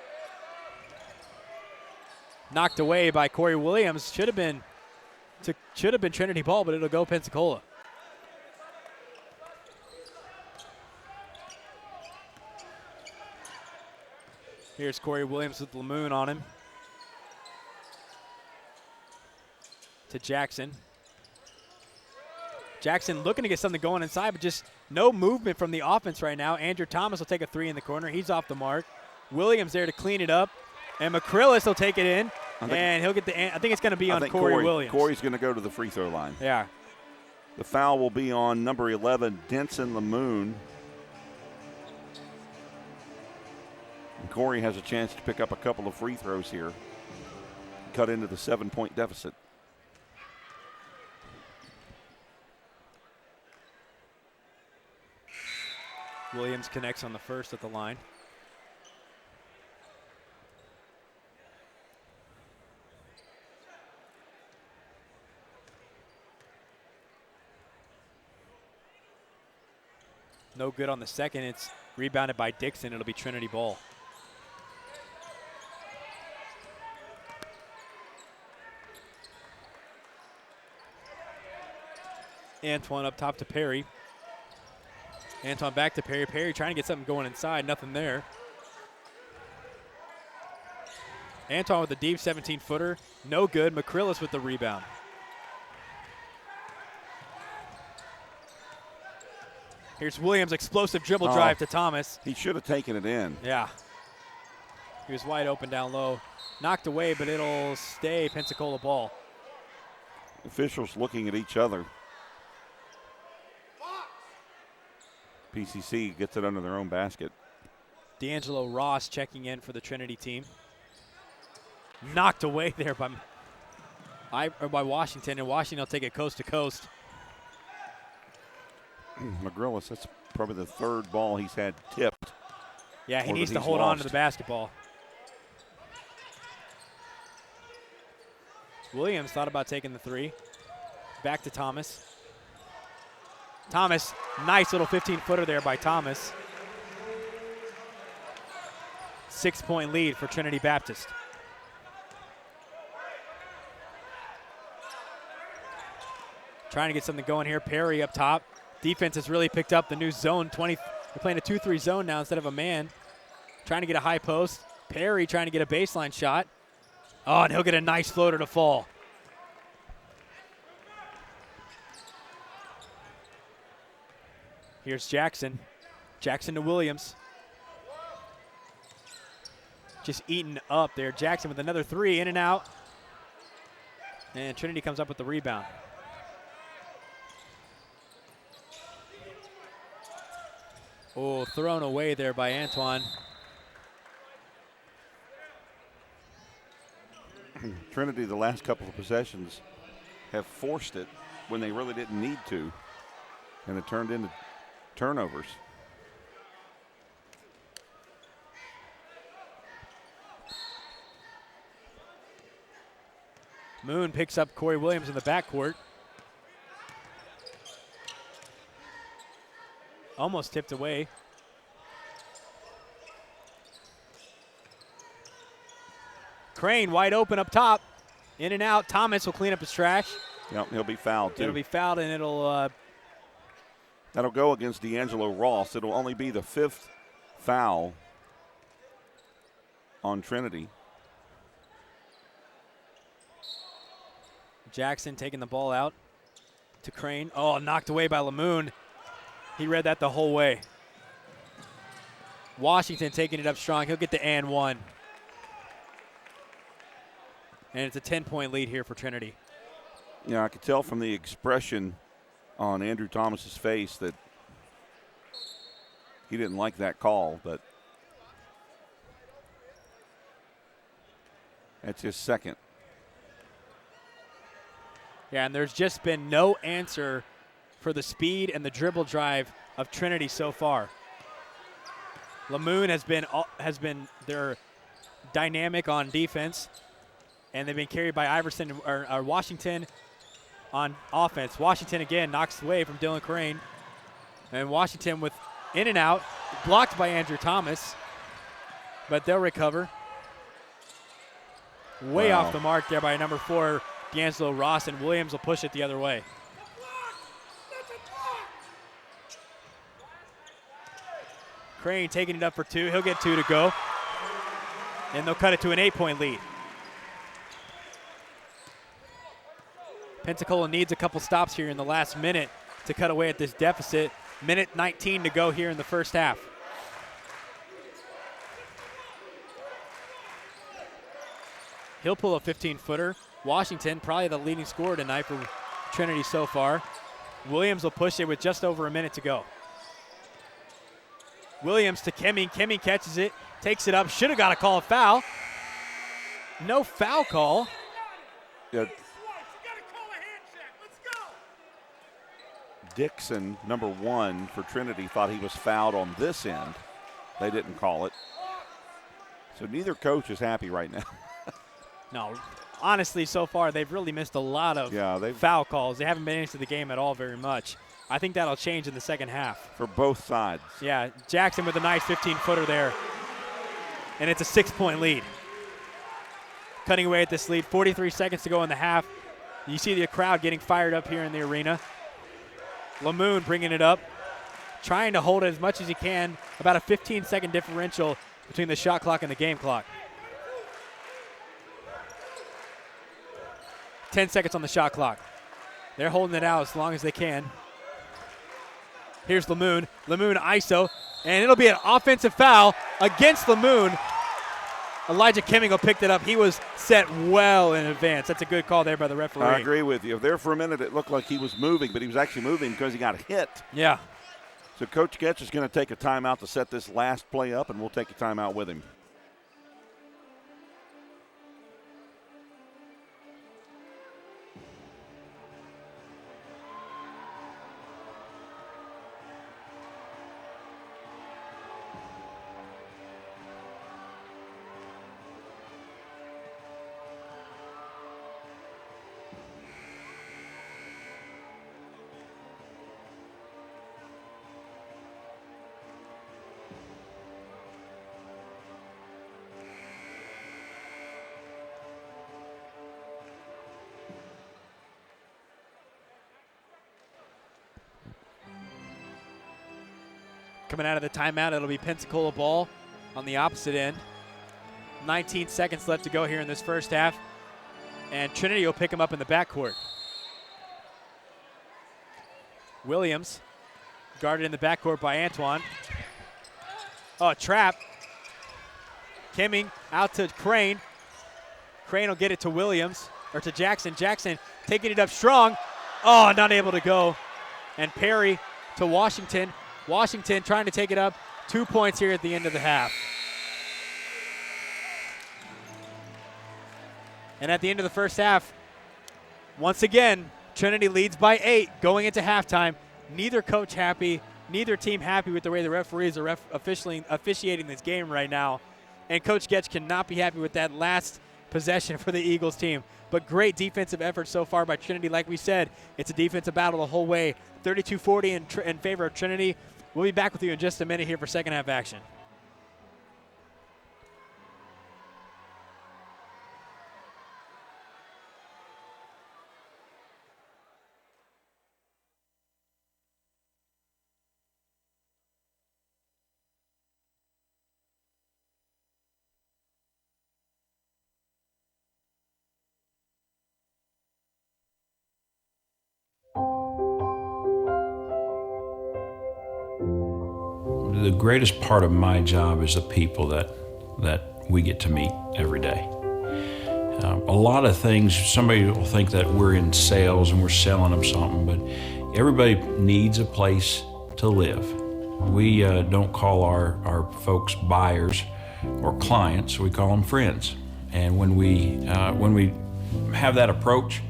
Knocked away by Corey Williams. Should have been Trinity ball, but it'll go Pensacola. Here's Corey Williams with Lamoon on him. To Jackson. Jackson looking to get something going inside, but just no movement from the offense right now. Andrew Thomas will take a three in the corner. He's off the mark. Williams there to clean it up. And McCrillis will take it in. And he'll get I think it's going to be on Corey Williams. Corey's going to go to the free throw line. Yeah. The foul will be on number 11, Denson Lamoon. And Corey has a chance to pick up a couple of free throws here. Cut into the 7-point deficit. Williams connects on the first at the line. No good on the second. It's rebounded by Dixon. It'll be Trinity ball. Antoine up top to Perry. Antoine back to Perry. Perry trying to get something going inside. Nothing there. Antoine with a deep 17-footer. No good. McCrillis with the rebound. Here's Williams' explosive dribble drive to Thomas. He should have taken it in. Yeah. He was wide open down low. Knocked away, but it'll stay Pensacola ball. Officials looking at each other. PCC gets it under their own basket. D'Angelo Ross checking in for the Trinity team. Knocked away there by Washington, and Washington will take it coast to coast. McGrillis, that's probably the third ball he's had tipped. Yeah, he needs to hold on to the basketball. Williams thought about taking the three. Back to Thomas. Thomas, nice little 15-footer there by Thomas. 6-point lead for Trinity Baptist. Trying to get something going here. Perry up top. Defense has really picked up the new zone. They're playing a 2-3 zone now instead of a man. Trying to get a high post. Perry trying to get a baseline shot. Oh, and he'll get a nice floater to fall. Here's Jackson. Jackson to Williams. Just eaten up there. Jackson with another three, in and out. And Trinity comes up with the rebound. Oh, thrown away there by Antoine. Trinity, the last couple of possessions, have forced it when they really didn't need to. And it turned into turnovers. Moon picks up Corey Williams in the backcourt. Almost tipped away. Crane wide open up top. In and out. Thomas will clean up his trash. Yep, he'll be fouled too. It'll be fouled, and it'll that'll go against D'Angelo Ross. It'll only be the 5th foul on Trinity. Jackson taking the ball out to Crane. Oh, knocked away by Lamoon. He read that the whole way. Washington taking it up strong. He'll get the and one. And it's a 10-point lead here for Trinity. Yeah, I could tell from the expression on Andrew Thomas's face that he didn't like that call, but that's his second. Yeah, and there's just been no answer for the speed and the dribble drive of Trinity so far. Lamoon has been their dynamic on defense, and they've been carried by Iverson or Washington on offense. Washington again knocks away from Dylan Crane, and Washington with in and out, blocked by Andrew Thomas. but they'll recover. Way Wow. off the mark there by number 4, D'Angelo Ross, and Williams will push it the other way. Crane taking it up for 2. He'll get 2 to go. And they'll cut it to an 8-point lead. Pensacola needs a couple stops here in the last minute to cut away at this deficit. Minute 19 to go here in the first half. He'll pull a 15-footer. Washington, probably the leading scorer tonight for Trinity so far. Williams will push it with just over a minute to go. Williams to Kemming. Kemming catches it, takes it up. Should have got a call of foul. No foul call. Yeah. Dixon, number 1 for Trinity, thought he was fouled on this end. They didn't call it. So neither coach is happy right now. No, honestly, so far they've really missed a lot of foul calls. They haven't been into the game at all very much. I think that'll change in the second half. For both sides. Yeah, Jackson with a nice 15-footer there. And it's a 6-point lead. Cutting away at this lead, 43 seconds to go in the half. You see the crowd getting fired up here in the arena. Lamoon bringing it up, trying to hold it as much as he can, about a 15-second differential between the shot clock and the game clock. 10 seconds on the shot clock. They're holding it out as long as they can. Here's Lamoon. Lamoon ISO, and it'll be an offensive foul against Lamoon. Elijah Kemming picked it up. He was set well in advance. That's a good call there by the referee. I agree with you. There for a minute it looked like he was moving, but he was actually moving because he got hit. Yeah. So Coach Getch is going to take a timeout to set this last play up, and we'll take a timeout with him. Coming out of the timeout, it'll be Pensacola ball on the opposite end. 19 seconds left to go here in this first half. And Trinity will pick him up in the backcourt. Williams guarded in the backcourt by Antoine. Oh, a trap. Kemming out to Crane. Crane will get it to Williams, or to Jackson. Jackson taking it up strong. Oh, not able to go. And Perry to Washington. Washington trying to take it up. 2 points here at the end of the half. And at the end of the first half, once again, Trinity leads by 8 going into halftime. Neither coach happy, neither team happy with the way the referees are officiating this game right now. And Coach Getch cannot be happy with that last possession for the Eagles team. But great defensive effort so far by Trinity. Like we said, it's a defensive battle the whole way. 32-40 in favor of Trinity. We'll be back with you in just a minute here for second half action. The greatest part of my job is the people that we get to meet every day. A lot of things, somebody will think that we're in sales and we're selling them something, but everybody needs a place to live. We don't call our folks buyers or clients, we call them friends. And when we have that approach,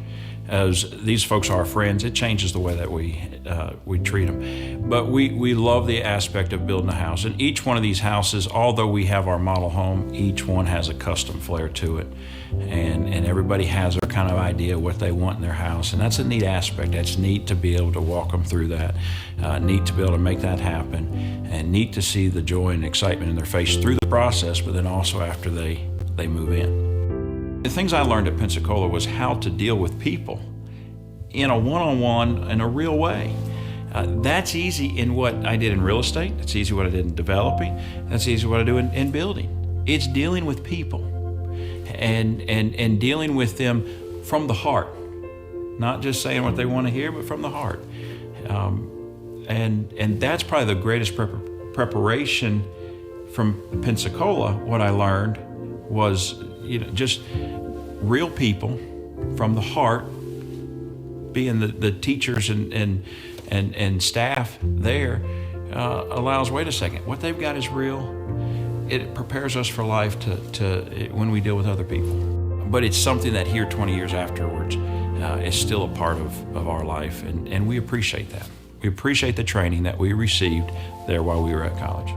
as these folks are our friends, it changes the way that we treat them. But we love the aspect of building a house. And each one of these houses, although we have our model home, each one has a custom flair to it. And everybody has their kind of idea what they want in their house. And that's a neat aspect. That's neat to be able to walk them through that, neat to be able to make that happen, and neat to see the joy and excitement in their face through the process, but then also after they move in. The things I learned at Pensacola was how to deal with people in a one-on-one, in a real way. That's easy in what I did in real estate. That's easy what I did in developing. That's easy what I do in building. It's dealing with people and dealing with them from the heart, not just saying what they want to hear, but from the heart. And that's probably the greatest preparation from Pensacola. What I learned was, just real people from the heart, being the teachers and staff there allows, wait a second, what they've got is real. It prepares us for life to when we deal with other people. But it's something that here 20 years afterwards is still a part of our life, and we appreciate that. We appreciate the training that we received there while we were at college.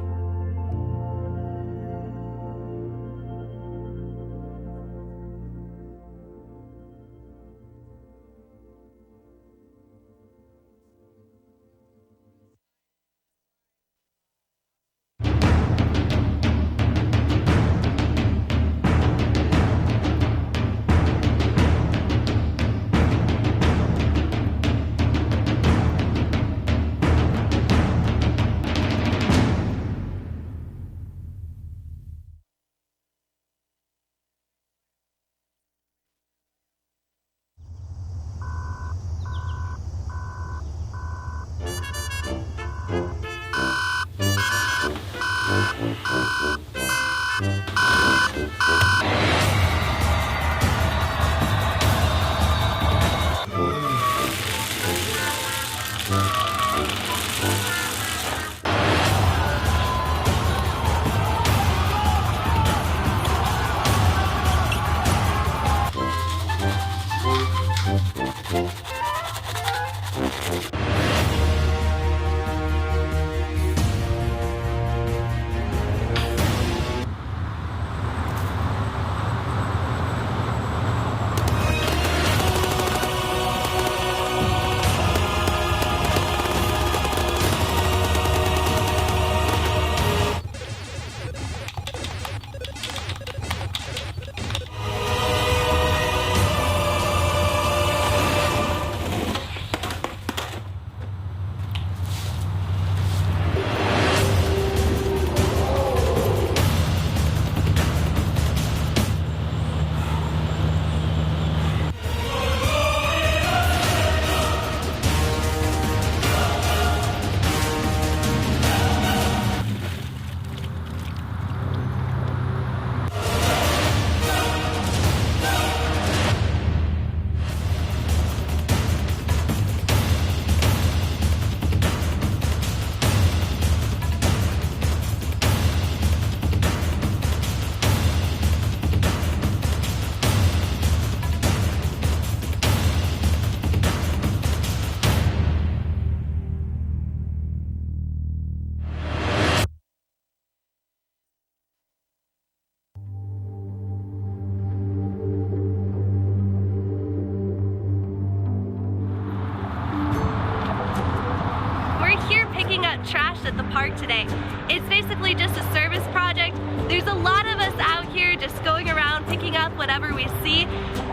Trash at the park today. It's basically just a service project. There's a lot of us out here just going around picking up whatever we see,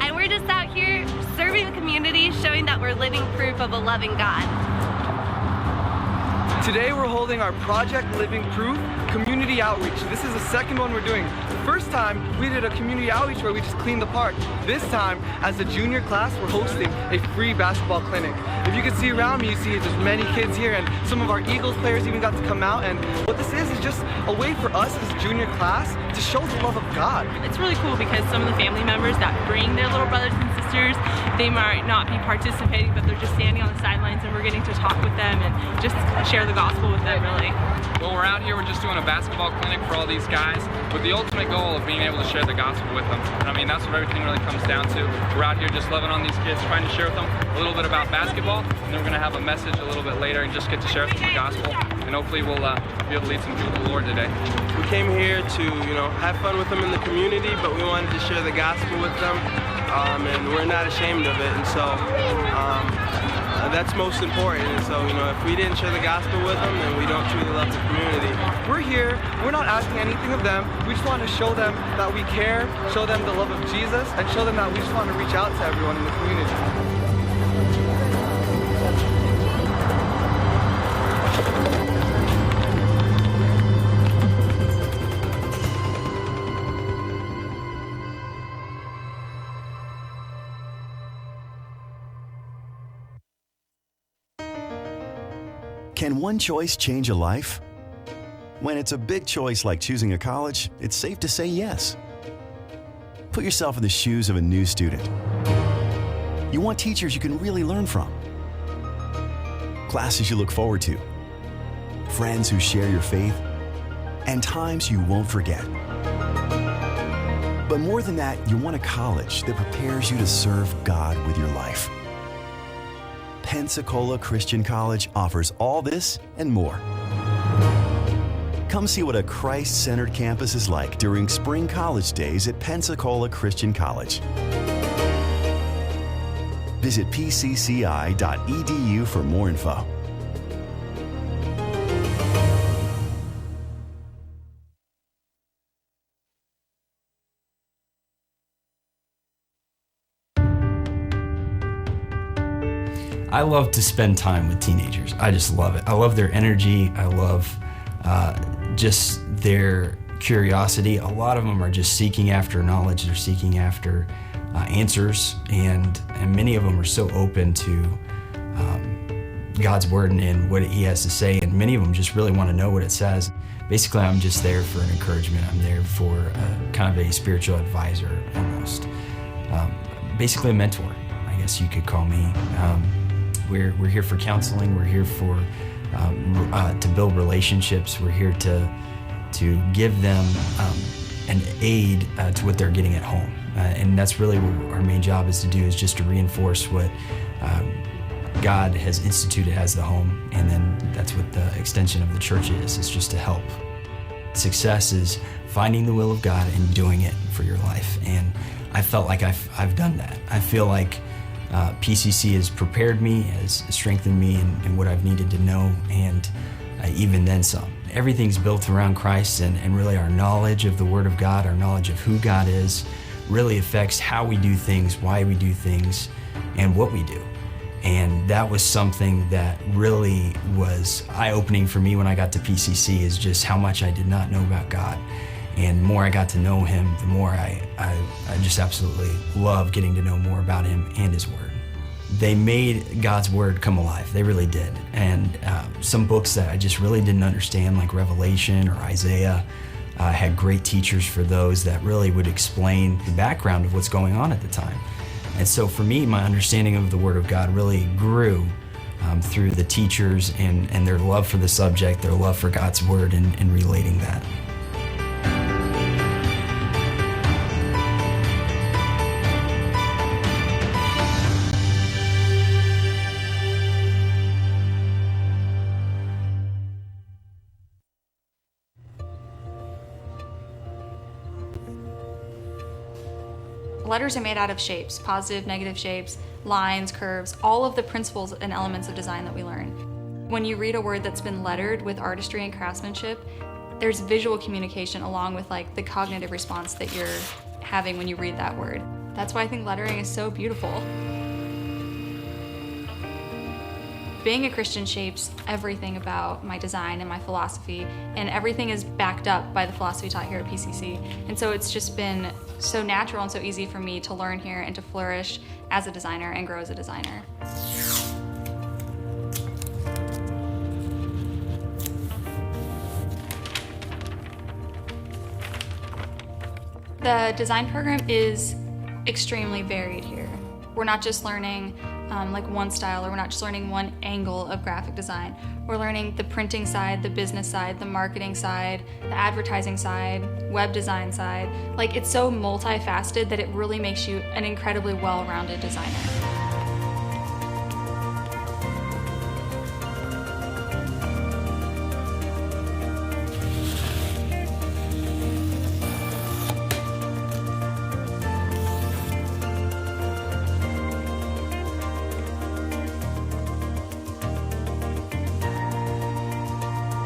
and we're just out here serving the community, showing that we're living proof of a loving God. Today we're holding our Project Living Proof community outreach. This is the second one we're doing. The first time we did a community outreach where we just cleaned the park. This time, as a junior class, we're hosting a free basketball clinic. If you can see around me, you see there's many kids here, and some of our Eagles players even got to come out. And what this is just a way for us as a junior class to show the love of God. It's really cool because some of the family members that bring their little brothers and sisters pastors. They might not be participating, but they're just standing on the sidelines, and we're getting to talk with them and just share the gospel with them, really. Well, we're out here, we're just doing a basketball clinic for all these guys with the ultimate goal of being able to share the gospel with them. And I mean, that's what everything really comes down to. We're out here just loving on these kids, trying to share with them a little bit about basketball, and then we're going to have a message a little bit later and just get to share with them the gospel. And hopefully we'll be able to lead some people to the Lord today. We came here to, have fun with them in the community, but we wanted to share the gospel with them, and we're not ashamed of it. And so that's most important. And so, if we didn't share the gospel with them, then we don't truly love the community. We're here, we're not asking anything of them. We just want to show them that we care, show them the love of Jesus, and show them that we just want to reach out to everyone in the community. Can one choice change a life? When it's a big choice like choosing a college, it's safe to say yes. Put yourself in the shoes of a new student. You want teachers you can really learn from, classes you look forward to, friends who share your faith, and times you won't forget. But more than that, you want a college that prepares you to serve God with your life. Pensacola Christian College offers all this and more. Come see what a Christ-centered campus is like during spring college days at Pensacola Christian College. Visit pcci.edu for more info. I love to spend time with teenagers. I just love it. I love their energy. I love just their curiosity. A lot of them are just seeking after knowledge. They're seeking after answers, and many of them are so open to God's word and what He has to say, and many of them just really want to know what it says. Basically, I'm just there for an encouragement. I'm there for kind of a spiritual advisor almost. Basically a mentor, I guess you could call me. We're here for counseling. We're here for to build relationships. We're here to give them an aid to what they're getting at home, and that's really what our main job is to do, is just to reinforce what God has instituted as the home, and then that's what the extension of the church is. It's just to help. Success is finding the will of God and doing it for your life, and I felt like I've done that. I feel like PCC has prepared me, has strengthened me in what I've needed to know, and even then some. Everything's built around Christ, and really our knowledge of the Word of God, our knowledge of who God is, really affects how we do things, why we do things, and what we do. And that was something that really was eye-opening for me when I got to PCC, is just how much I did not know about God. And the more I got to know Him, the more I just absolutely love getting to know more about Him and His Word. They made God's Word come alive. They really did. And some books that I just really didn't understand, like Revelation or Isaiah, had great teachers for those that really would explain the background of what's going on at the time. And so for me, my understanding of the Word of God really grew through the teachers and their love for the subject, their love for God's Word, and relating that. Letters are made out of shapes, positive, negative shapes, lines, curves, all of the principles and elements of design that we learn. When you read a word that's been lettered with artistry and craftsmanship, there's visual communication along with like the cognitive response that you're having when you read that word. That's why I think lettering is so beautiful. Being a Christian shapes everything about my design and my philosophy, and everything is backed up by the philosophy taught here at PCC. And so it's just been so natural and so easy for me to learn here and to flourish as a designer and grow as a designer. The design program is extremely varied here. we're not just learning like one style, or we're not just learning one angle of graphic design. We're learning the printing side, the business side, the marketing side, the advertising side, web design side. Like, it's so multifaceted that it really makes you an incredibly well-rounded designer.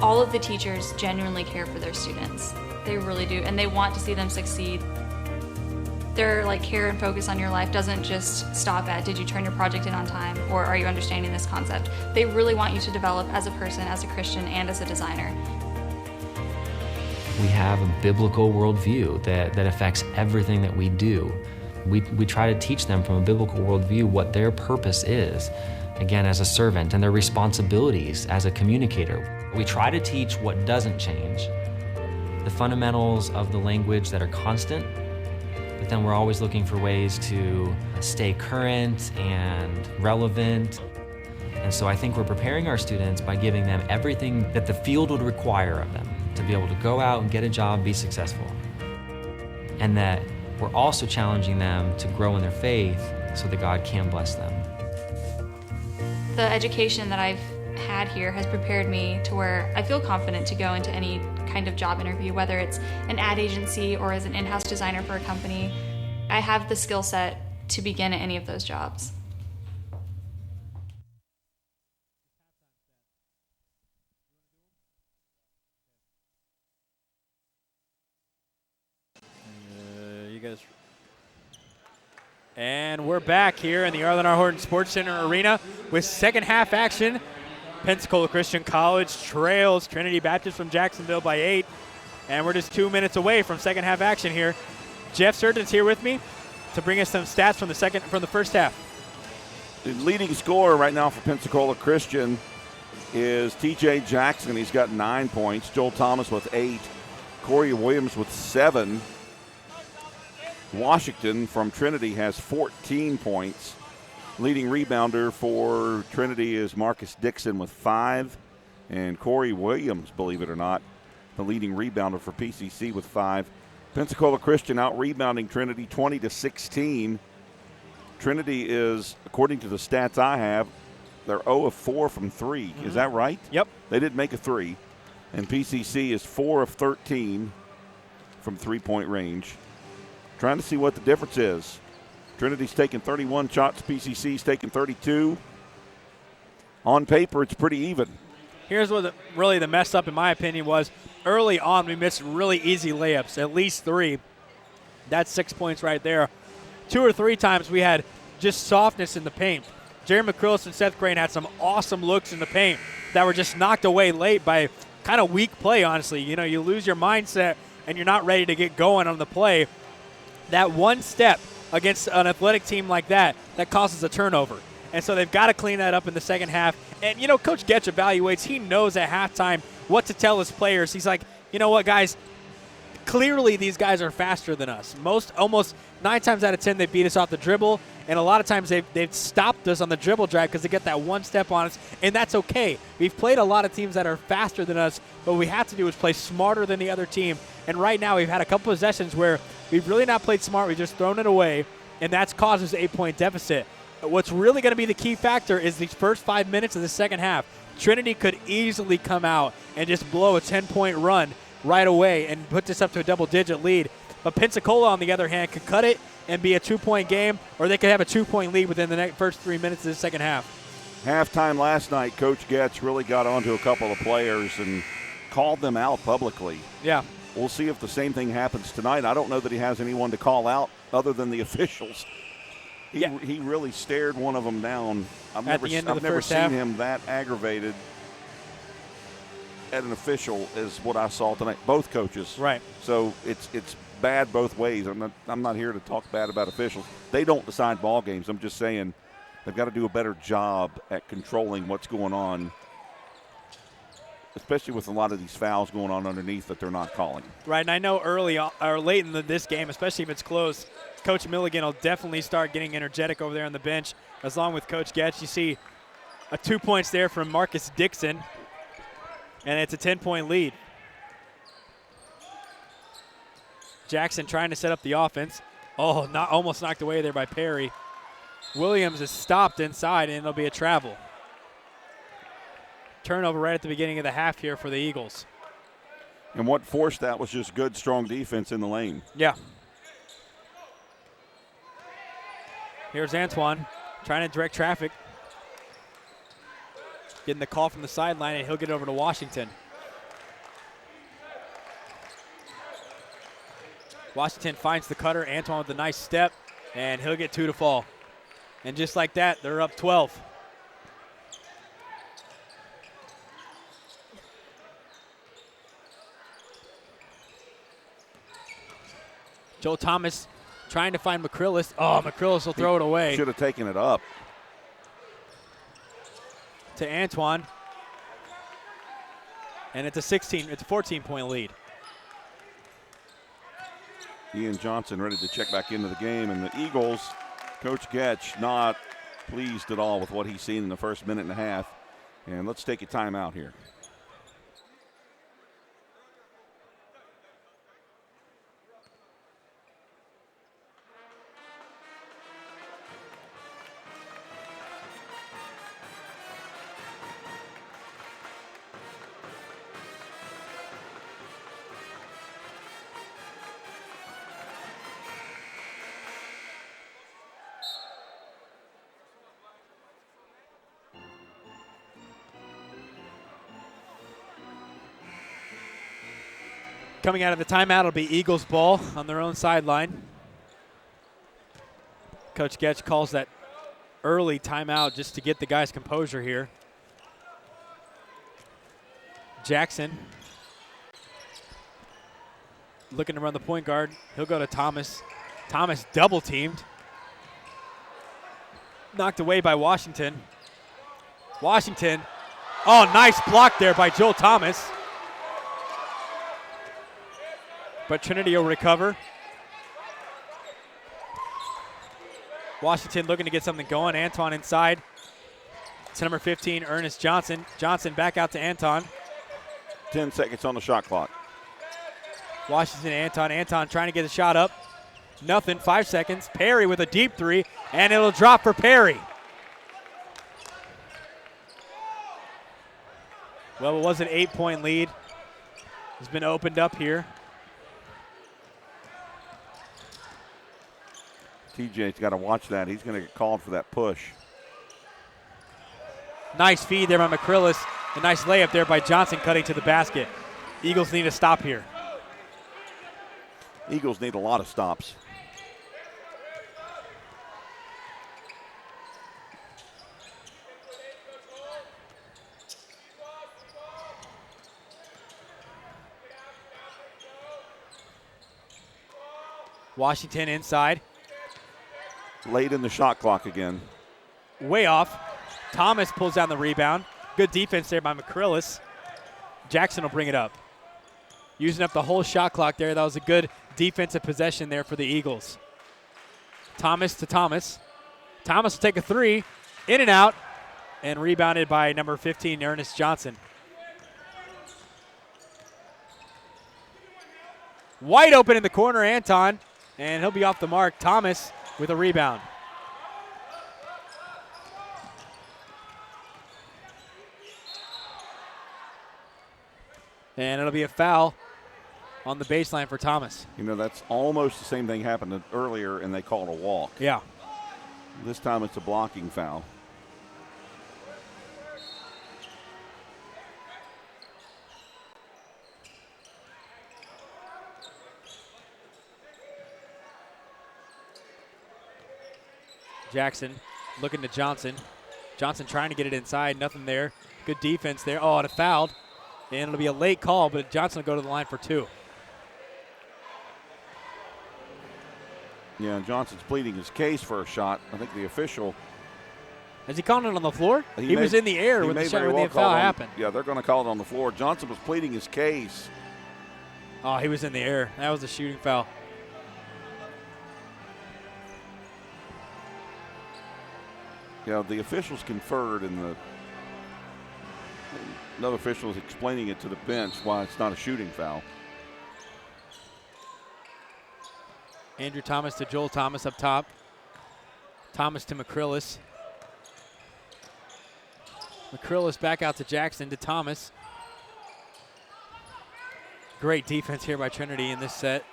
All of the teachers genuinely care for their students. They really do, and they want to see them succeed. Their care and focus on your life doesn't just stop at, did you turn your project in on time, or are you understanding this concept? They really want you to develop as a person, as a Christian, and as a designer. We have a biblical worldview that affects everything that we do. We try to teach them from a biblical worldview what their purpose is, again, as a servant, and their responsibilities as a communicator. We try to teach what doesn't change, the fundamentals of the language that are constant, but then we're always looking for ways to stay current and relevant. And so I think we're preparing our students by giving them everything that the field would require of them to be able to go out and get a job, be successful. And that we're also challenging them to grow in their faith so that God can bless them. The education that I've had here has prepared me to where I feel confident to go into any kind of job interview, whether it's an ad agency or as an in-house designer for a company. I have the skill set to begin at any of those jobs. You guys. And we're back here in the R. Horton Sports Center Arena with second half action. Pensacola Christian College trails Trinity Baptist from Jacksonville by 8. And we're just 2 minutes away from second half action here. Jeff Surton's here with me to bring us some stats from the first half. The leading scorer right now for Pensacola Christian is TJ Jackson. He's got 9 points. Joel Thomas with 8. Corey Williams with 7. Washington from Trinity has 14 points. Leading rebounder for Trinity is Marcus Dixon with 5. And Corey Williams, believe it or not, the leading rebounder for PCC with 5. Pensacola Christian out rebounding Trinity 20-16. Trinity is, according to the stats I have, they're 0 of 4 from 3. Is that right? Yep. They didn't make a 3. And PCC is 4 of 13 from three-point range. Trying to see what the difference is. Trinity's taking 31 shots. PCC's taking 32. On paper, it's pretty even. Here's what really the mess up, in my opinion, was early on we missed really easy layups, at least 3. That's 6 points right there. 2 or 3 times we had just softness in the paint. Jerry McCrillis and Seth Crane had some awesome looks in the paint that were just knocked away late by kind of weak play, honestly. You know, you lose your mindset and you're not ready to get going on the play. That one step against an athletic team like that causes a turnover. And so they've got to clean that up in the second half. And, you know, Coach Getch evaluates. He knows at halftime what to tell his players. He's like, you know what, guys, clearly these guys are faster than us. Almost 9 times out of 10 they beat us off the dribble. And a lot of times they've stopped us on the dribble drive because they get that one step on us, and that's okay. We've played a lot of teams that are faster than us, but what we have to do is play smarter than the other team. And right now we've had a couple possessions where we've really not played smart. We've just thrown it away, and that's caused us an 8-point deficit. What's really going to be the key factor is these first 5 minutes of the second half. Trinity could easily come out and just blow a 10-point run right away and put this up to a double-digit lead. But Pensacola, on the other hand, could cut it and be a 2-point game, or they could have a 2-point lead within the first 3 minutes of the second half. Halftime last night, Coach Getz really got onto a couple of players and called them out publicly. Yeah. We'll see if the same thing happens tonight. I don't know that he has anyone to call out other than the officials. He really stared one of them down. I've never seen him that aggravated at an official as what I saw tonight. Both coaches. Right. So it's bad both ways. I'm not here to talk bad about officials. They don't decide ball games. I'm just saying they've got to do a better job at controlling what's going on especially with a lot of these fouls going on underneath that they're not calling. Right, and I know early or late in this game, especially if it's close, Coach Milligan will definitely start getting energetic over there on the bench, along with Coach Getch. You see 2 points there from Marcus Dixon, and it's a 10-point lead. Jackson trying to set up the offense. Oh, almost knocked away there by Perry. Williams is stopped inside, and it'll be a travel. Turnover right at the beginning of the half here for the Eagles. And what forced that was just good, strong defense in the lane. Yeah. Here's Antoine trying to direct traffic. Getting the call from the sideline, and he'll get over to Washington. Washington finds the cutter. Antoine with a nice step, and he'll get 2 to fall. And just like that, they're up 12. Joe Thomas trying to find McCrillis. Oh, McCrillis will throw it away. Should have taken it up. To Antoine. And it's a 14-point lead. Ian Johnson ready to check back into the game, and the Eagles, Coach Getch, not pleased at all with what he's seen in the first minute and a half. And let's take a timeout here. Coming out of the timeout, it'll be Eagles ball on their own sideline. Coach Getch calls that early timeout just to get the guys' composure here. Jackson looking to run the point guard. He'll go to Thomas. Thomas double teamed. Knocked away by Washington. Washington. Oh, nice block there by Joel Thomas. But Trinity will recover. Washington looking to get something going. Anton inside. It's number 15, Ernest Johnson. Johnson back out to Anton. 10 seconds on the shot clock. Washington, Anton. Anton trying to get a shot up. Nothing, 5 seconds. Perry with a deep three, and it'll drop for Perry. Well, it was an 8-point lead. It's been opened up here. TJ's got to watch that. He's going to get called for that push. Nice feed there by McCrillis. A nice layup there by Johnson cutting to the basket. Eagles need a stop here. Eagles need a lot of stops. Washington inside. Late in the shot clock again. Way off. Thomas pulls down the rebound. Good defense there by McCrillis. Jackson will bring it up. Using up the whole shot clock there. That was a good defensive possession there for the Eagles. Thomas to Thomas. Thomas will take a three. In and out. And rebounded by number 15, Ernest Johnson. Wide open in the corner, Anton. And he'll be off the mark. Thomas with a rebound. And it'll be a foul on the baseline for Thomas. You know, that's almost the same thing happened earlier, and they called a walk. Yeah. This time it's a blocking foul. Jackson looking to Johnson. Johnson trying to get it inside. Nothing there. Good defense there. Oh, and it fouled. And it'll be a late call, but Johnson will go to the line for two. Yeah, Johnson's pleading his case for a shot. I think the official Is he calling it on the floor? He was in the air when the foul happened. Yeah, they're going to call it on the floor. Johnson was pleading his case. Oh, he was in the air. That was a shooting foul. Yeah, the officials conferred, and another official is explaining it to the bench why it's not a shooting foul. Andrew Thomas to Joel Thomas up top. Thomas to McCrillis. McCrillis back out to Jackson to Thomas. Great defense here by Trinity in this set.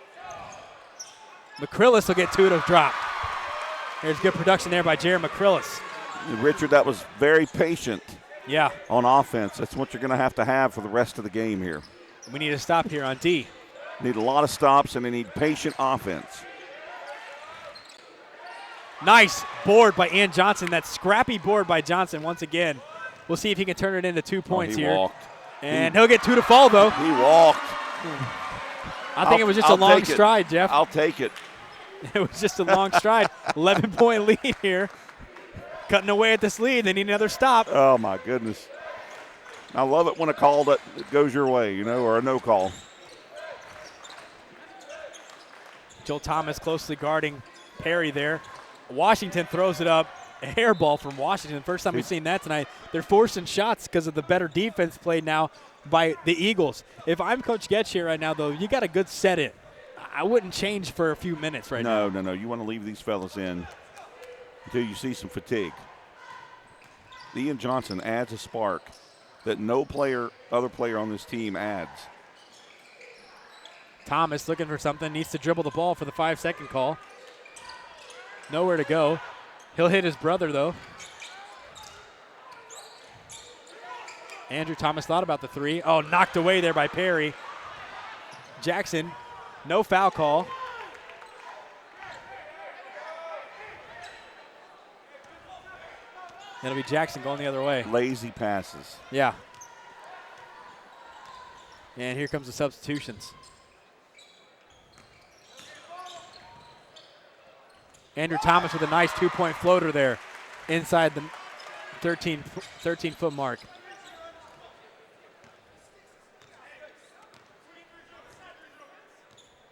McCrillis will get two to drop. There's good production there by Jared McCrillis. Richard, that was very patient. Yeah. On offense. That's what you're going to have for the rest of the game here. We need a stop here on D. Need a lot of stops, and they need patient offense. Nice board by Ian Johnson. That scrappy board by Johnson once again. We'll see if he can turn it into 2 points here. Walked. And he'll get two to fall, though. He walked. I think it was just a long stride, Jeff. I'll take it. It was just a long stride. 11-point lead here. Cutting away at this lead. They need another stop. Oh, my goodness. I love it when a call that goes your way, or a no call. Joel Thomas closely guarding Perry there. Washington throws it up. A hair ball from Washington. First time we've seen that tonight. They're forcing shots because of the better defense played now by the Eagles. If I'm Coach Getch here right now, though, you got a good set in. I wouldn't change for a few minutes right now. No. You want to leave these fellas in until you see some fatigue. Ian Johnson adds a spark that no other player on this team adds. Thomas looking for something. Needs to dribble the ball for the 5-second call. Nowhere to go. He'll hit his brother, though. Andrew Thomas thought about the three. Oh, knocked away there by Perry. Jackson, no foul call. It'll be Jackson going the other way. Lazy passes. Yeah. And here comes the substitutions. Andrew Thomas with a nice 2-point floater there inside the 13-foot mark.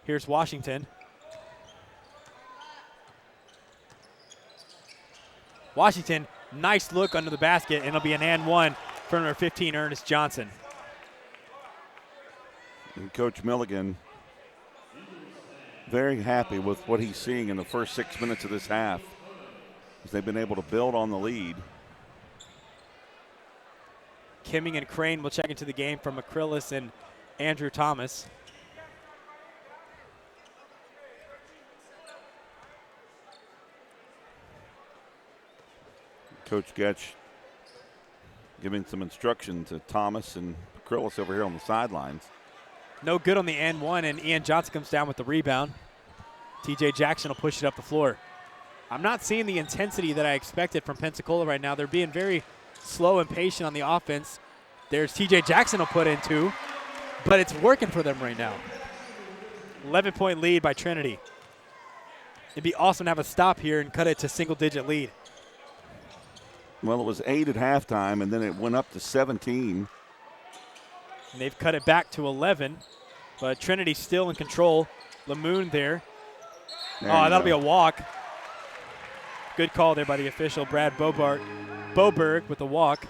Here's Washington. Washington, nice look under the basket, and it'll be an and one for number 15, Ernest Johnson. And Coach Milligan very happy with what he's seeing in the first 6 minutes of this half, as they've been able to build on the lead. Kimming and Crane will check into the game from McCrillis and Andrew Thomas. Coach Getch giving some instruction to Thomas and McCrillis over here on the sidelines. No good on the and one, and Ian Johnson comes down with the rebound. TJ Jackson will push it up the floor. I'm not seeing the intensity that I expected from Pensacola right now. They're being very slow and patient on the offense. There's TJ Jackson will put in two, but it's working for them right now. 11-point lead by Trinity. It'd be awesome to have a stop here and cut it to single-digit lead. Well, it was 8 at halftime, and then it went up to 17. And they've cut it back to 11, but Trinity's still in control. Lamoon there. That'll be a walk. Good call there by the official, Brad Boberg with the walk.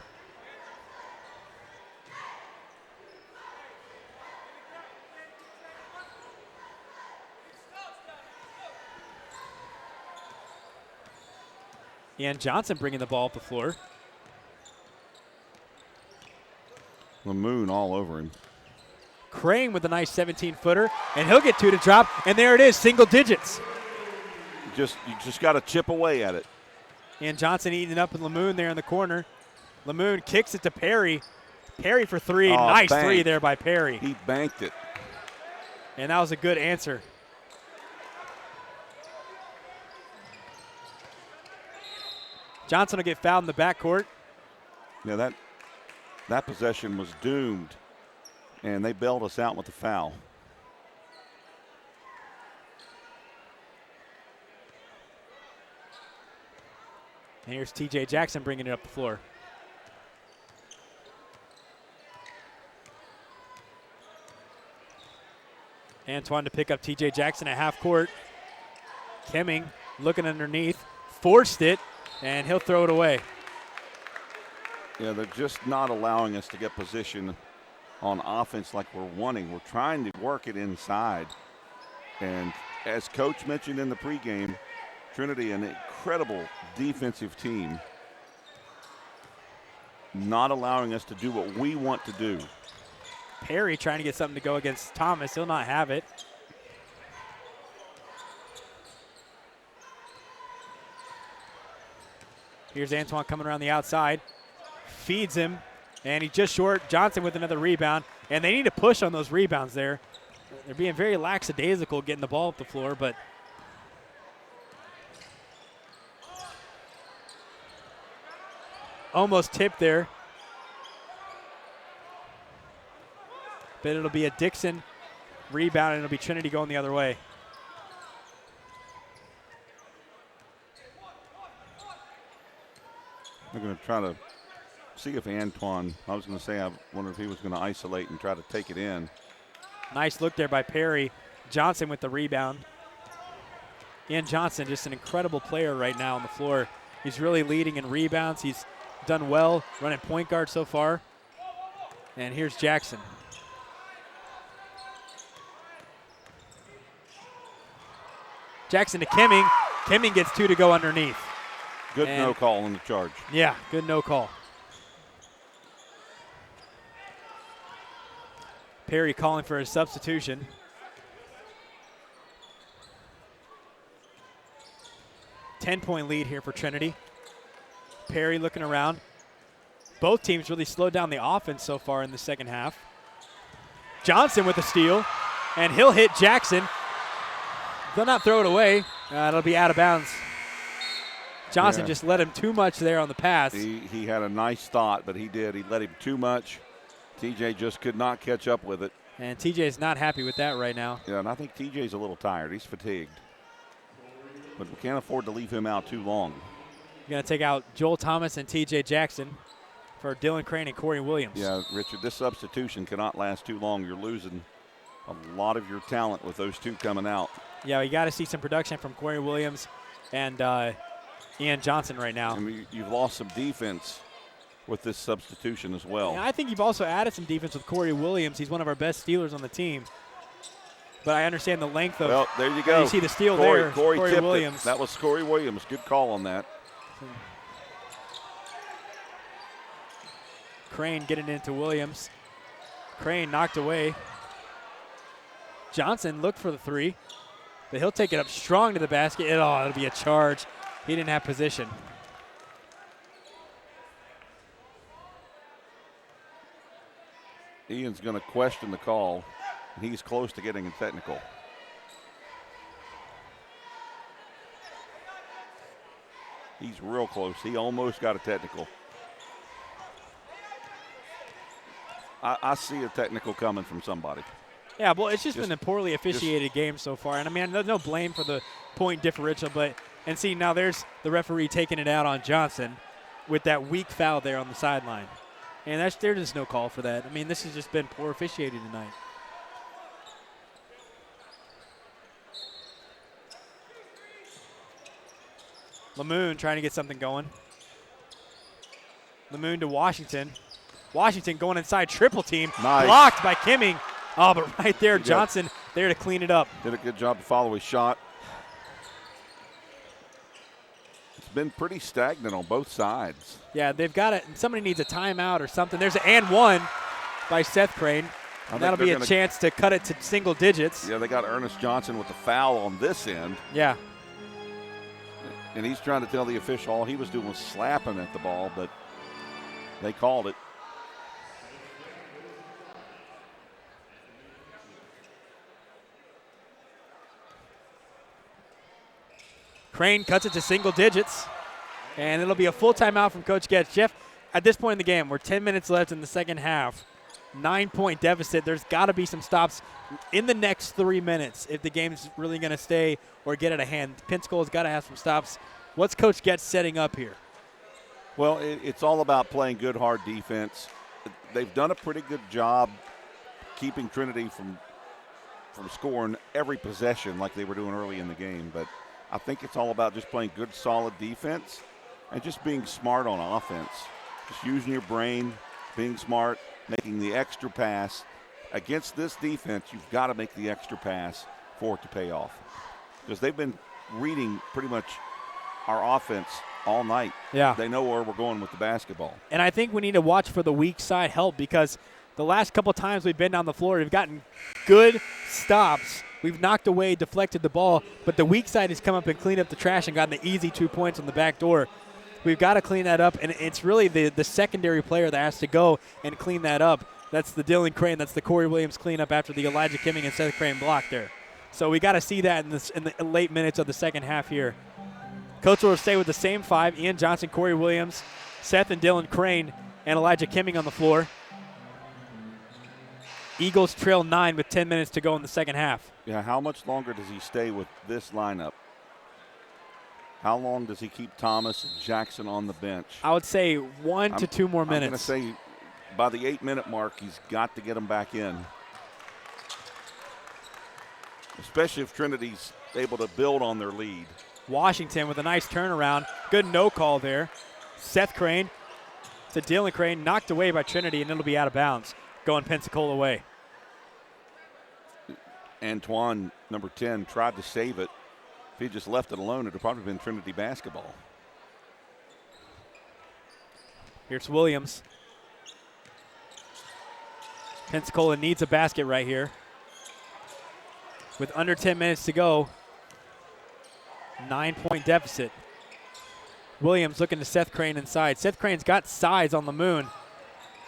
Ian Johnson bringing the ball up the floor. Lamoon all over him. Crane with a nice 17-footer, and he'll get two to drop, and there it is, single digits. You just got to chip away at it. And Johnson eating it up with Lamoon there in the corner. Lamoon kicks it to Perry. Perry for three. Nice banked. Three there by Perry. He banked it. And that was a good answer. Johnson will get fouled in the backcourt. Yeah, that possession was doomed, and they bailed us out with the foul. And here's TJ Jackson bringing it up the floor. Antoine to pick up TJ Jackson at half court. Kemming looking underneath, forced it, and he'll throw it away. Yeah, they're just not allowing us to get position on offense like we're wanting. We're trying to work it inside. And as Coach mentioned in the pregame, Trinity, an incredible defensive team, not allowing us to do what we want to do. Perry trying to get something to go against Thomas. He'll not have it. Here's Antoine coming around the outside. Feeds him, and he's just short. Johnson with another rebound, and they need to push on those rebounds there. They're being very lackadaisical getting the ball up the floor, but almost tipped there. But it'll be a Dixon rebound, and it'll be Trinity going the other way. They're going to try to see if Antoine, I was going to say, I wonder if he was going to isolate and try to take it in. Nice look there by Perry. Johnson with the rebound. Ian Johnson, just an incredible player right now on the floor. He's really leading in rebounds. He's done well running point guard so far. And here's Jackson. Jackson to Kemming. Kemming gets two to go underneath. Good no call on the charge. Yeah, good no call. Perry calling for a substitution. Ten-point lead here for Trinity. Perry looking around. Both teams really slowed down the offense so far in the second half. Johnson with a steal, and he'll hit Jackson. They'll not throw it away. It'll be out of bounds. Johnson just let him too much there on the pass. He had a nice thought, but he did. He let him too much. TJ just could not catch up with it. And TJ's not happy with that right now. Yeah, and I think TJ's a little tired. He's fatigued. But we can't afford to leave him out too long. You're going to take out Joel Thomas and TJ Jackson for Dylan Crane and Corey Williams. Yeah, Richard, this substitution cannot last too long. You're losing a lot of your talent with those two coming out. Yeah, you got to see some production from Corey Williams and Ian Johnson right now. I mean, you've lost some defense with this substitution as well. And I think you've also added some defense with Corey Williams. He's one of our best stealers on the team. But I understand the length of. Well, there you go. You see the steal there. Corey tipped Williams. It. That was Corey Williams. Good call on that. Crane getting into Williams. Crane knocked away. Johnson looked for the three, but he'll take it up strong to the basket. It'll be a charge. He didn't have position. Ian's going to question the call, and he's close to getting a technical. He's real close. He almost got a technical. I see a technical coming from somebody. Yeah, well, it's just been a poorly officiated game so far. And, I mean, there's no blame for the point differential. And see, now there's the referee taking it out on Johnson with that weak foul there on the sideline. And there's just no call for that. I mean, this has just been poor officiating tonight. Lamoon trying to get something going. Lamoon to Washington. Washington going inside, triple team. Nice. Blocked by Kemming. Oh, but right there, Johnson there to clean it up. Did a good job to follow his shot. It's been pretty stagnant on both sides. Yeah, they've got it. Somebody needs a timeout or something. There's an and one by Seth Crane. And that'll be a chance to cut it to single digits. Yeah, they got Ernest Johnson with the foul on this end. Yeah. And he's trying to tell the official all he was doing was slapping at the ball, but they called it. Crane cuts it to single digits, and it'll be a full timeout from Coach Getz. Jeff, at this point in the game, we're 10 minutes left in the second half. 9-point deficit. There's got to be some stops in the next 3 minutes if the game's really going to stay or get out of hand. Pensacola's got to have some stops. What's Coach Getz setting up here? Well, it's all about playing good, hard defense. They've done a pretty good job keeping Trinity from scoring every possession like they were doing early in the game. But I think it's all about just playing good, solid defense and just being smart on offense. Just using your brain, being smart, making the extra pass. Against this defense, you've got to make the extra pass for it to pay off. Because they've been reading pretty much our offense all night. Yeah. They know where we're going with the basketball. And I think we need to watch for the weak side help, because the last couple times we've been down the floor, we've gotten good stops. We've knocked away, deflected the ball, but the weak side has come up and cleaned up the trash and gotten the easy 2 points on the back door. We've got to clean that up, and it's really the secondary player that has to go and clean that up. That's the Dylan Crane. That's the Corey Williams cleanup after the Elijah Kimming and Seth Crane block there. So we got to see that in the late minutes of the second half here. Coach will stay with the same five: Ian Johnson, Corey Williams, Seth and Dylan Crane, and Elijah Kimming on the floor. Eagles trail 9 with 10 minutes to go in the second half. Yeah, how much longer does he stay with this lineup? How long does he keep Thomas and Jackson on the bench? I would say 1 to 2 more minutes. I'm going to say by the 8-minute mark, he's got to get them back in. Especially if Trinity's able to build on their lead. Washington with a nice turnaround. Good no call there. Seth Crane to Dylan Crane, knocked away by Trinity, and it'll be out of bounds, going Pensacola way. Antoine, number 10, tried to save it. If he just left it alone, it would have probably been Trinity basketball. Here's Williams. Pensacola needs a basket right here. With under 10 minutes to go, 9-point deficit. Williams looking to Seth Crane inside. Seth Crane's got size on the moon.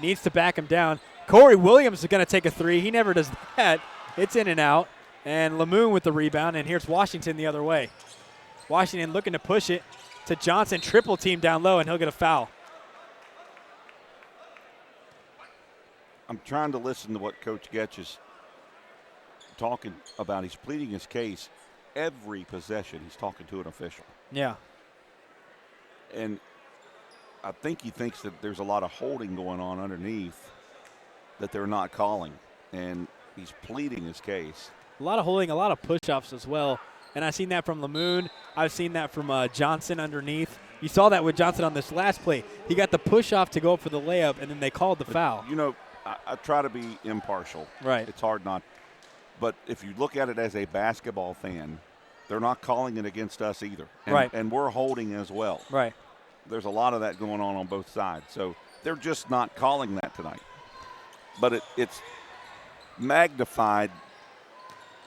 Needs to back him down. Corey Williams is going to take a three. He never does that. It's in and out. And Lamoon with the rebound, and here's Washington the other way. Washington looking to push it to Johnson. Triple team down low, and he'll get a foul. I'm trying to listen to what Coach Getch is talking about. He's pleading his case. Every possession, he's talking to an official. Yeah. And I think he thinks that there's a lot of holding going on underneath that they're not calling. And he's pleading his case. A lot of holding, a lot of push-offs as well. And I've seen that from Lamoon. I've seen that from Johnson underneath. You saw that with Johnson on this last play. He got the push-off to go up for the layup, and then they called the foul. You know, I try to be impartial. Right. It's hard not. But if you look at it as a basketball fan, they're not calling it against us either. And, right. And we're holding as well. Right. There's a lot of that going on both sides. So they're just not calling that tonight. But it's magnified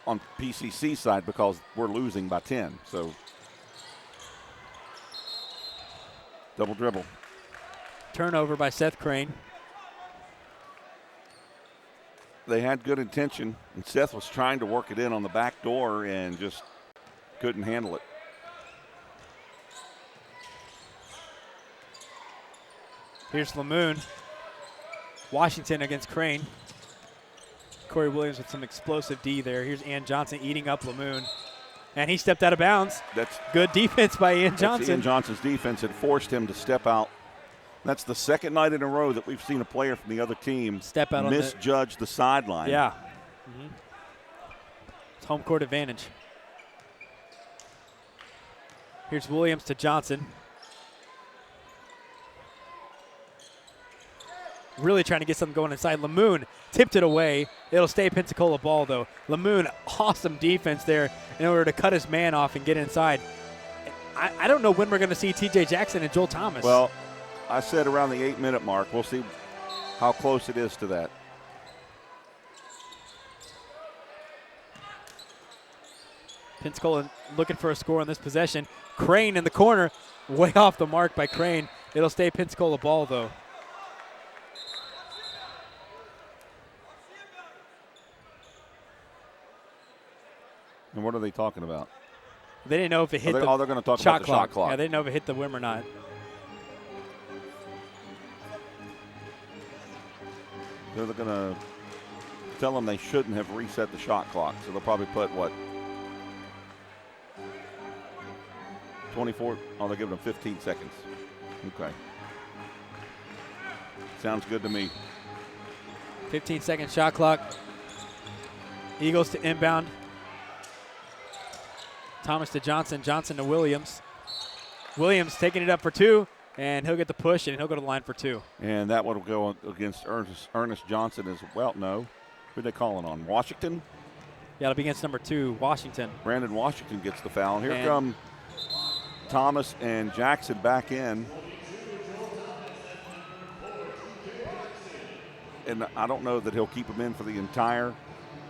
on PCC side because we're losing by 10. So double dribble. Turnover by Seth Crane. They had good intention, and Seth was trying to work it in on the back door and just couldn't handle it. Here's Lamoon. Washington against Crane. Corey Williams with some explosive D there. Here's Ian Johnson eating up Lamoon. And he stepped out of bounds. That's good defense by Ian Johnson. Ian Johnson's defense had forced him to step out. That's the second night in a row that we've seen a player from the other team step out, misjudge the sideline. Yeah. Mm-hmm. It's home court advantage. Here's Williams to Johnson. Really trying to get something going inside. Lamoon tipped it away. It'll stay Pensacola ball, though. Lamoon, awesome defense there in order to cut his man off and get inside. I don't know when we're going to see T.J. Jackson and Joel Thomas. Well, I said around the 8-minute mark. We'll see how close it is to that. Pensacola looking for a score on this possession. Crane in the corner. Way off the mark by Crane. It'll stay Pensacola ball, though. And what are they talking about? They didn't know if it hit they're going to talk about the shot clock. Yeah, they didn't know if it hit the rim or not. They're going to tell them they shouldn't have reset the shot clock. So they'll probably put, what, 24? Oh, they're giving them 15 seconds. Okay. Sounds good to me. 15-second shot clock. Eagles to inbound. Thomas to Johnson. Johnson to Williams. Williams taking it up for 2, and he'll get the push, and he'll go to the line for 2. And that one will go against Ernest Johnson as well. No. Who are they calling on? Washington? Yeah, it'll be against number 2, Washington. Brandon Washington gets the foul. Here come Thomas and Jackson back in. And I don't know that he'll keep him in for the entire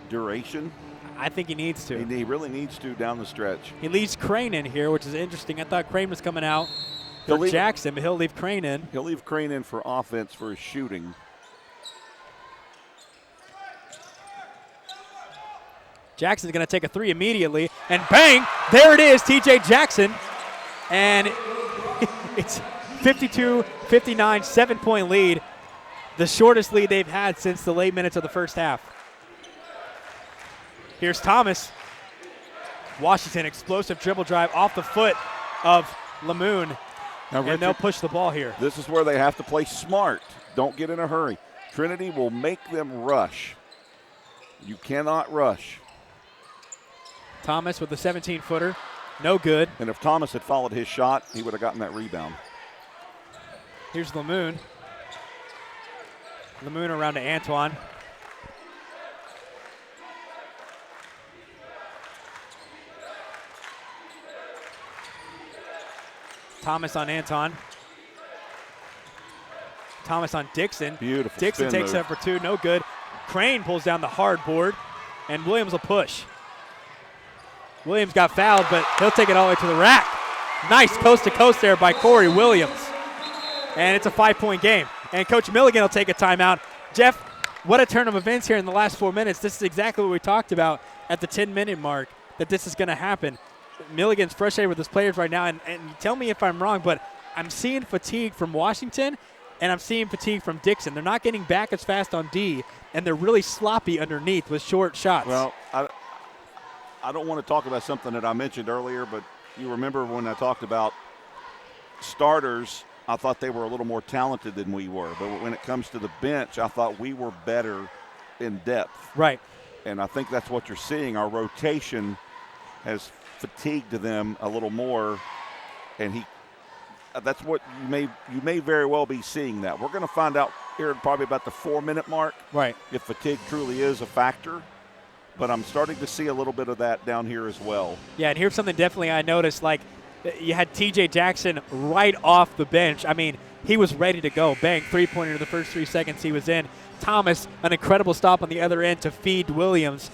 duration. I think he needs to. He really needs to down the stretch. He leaves Crane in here, which is interesting. I thought Crane was coming out for Jackson, but he'll leave Crane in. He'll leave Crane in for offense for his shooting. Jackson's going to take a 3 immediately, and bang, there it is, TJ Jackson. And it's 52-59, 7-point lead, the shortest lead they've had since the late minutes of the first half. Here's Thomas. Washington, explosive dribble drive off the foot of Lamoon, now, Richard, and they'll push the ball here. This is where they have to play smart. Don't get in a hurry. Trinity will make them rush. You cannot rush. Thomas with the 17-footer, no good. And if Thomas had followed his shot, he would have gotten that rebound. Here's Lamoon. Lamoon around to Antoine. Thomas on Anton. Thomas on Dixon. Beautiful. Dixon takes it up for 2, no good. Crane pulls down the hard board, and Williams will push. Williams got fouled, but he'll take it all the way to the rack. Nice coast-to-coast there by Corey Williams. And it's a 5-point game. And Coach Milligan will take a timeout. Jeff, what a turn of events here in the last 4 minutes. This is exactly what we talked about at the 10-minute mark, that this is going to happen. Milligan's frustrated with his players right now, and tell me if I'm wrong, but I'm seeing fatigue from Washington, and I'm seeing fatigue from Dixon. They're not getting back as fast on D, and they're really sloppy underneath with short shots. Well, I don't want to talk about something that I mentioned earlier, but you remember when I talked about starters, I thought they were a little more talented than we were. But when it comes to the bench, I thought we were better in depth. Right. And I think that's what you're seeing. Our rotation has fatigued them a little more, and that's what you may very well be seeing that. We're going to find out here probably about the 4-minute mark, right, if fatigue truly is a factor. But I'm starting to see a little bit of that down here as well. Yeah, and here's something definitely I noticed. Like, you had TJ Jackson right off the bench. I mean, he was ready to go. Bang, three-pointer in the first 3 seconds he was in. Thomas, an incredible stop on the other end to feed Williams.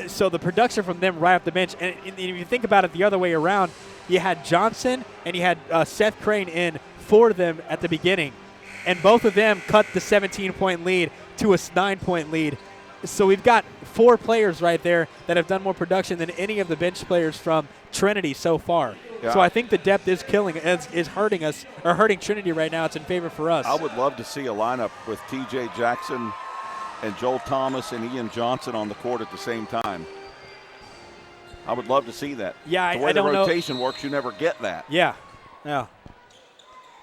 So the production from them right off the bench. And if you think about it the other way around, you had Johnson and you had Seth Crane in for them at the beginning. And both of them cut the 17-point lead to a 9-point lead. So we've got 4 players right there that have done more production than any of the bench players from Trinity so far. Yeah. So I think the depth is is hurting us, or hurting Trinity right now. It's in favor for us. I would love to see a lineup with TJ Jackson and Joel Thomas and Ian Johnson on the court at the same time. I would love to see that. Yeah, the way I don't the rotation works, you never get that. Yeah.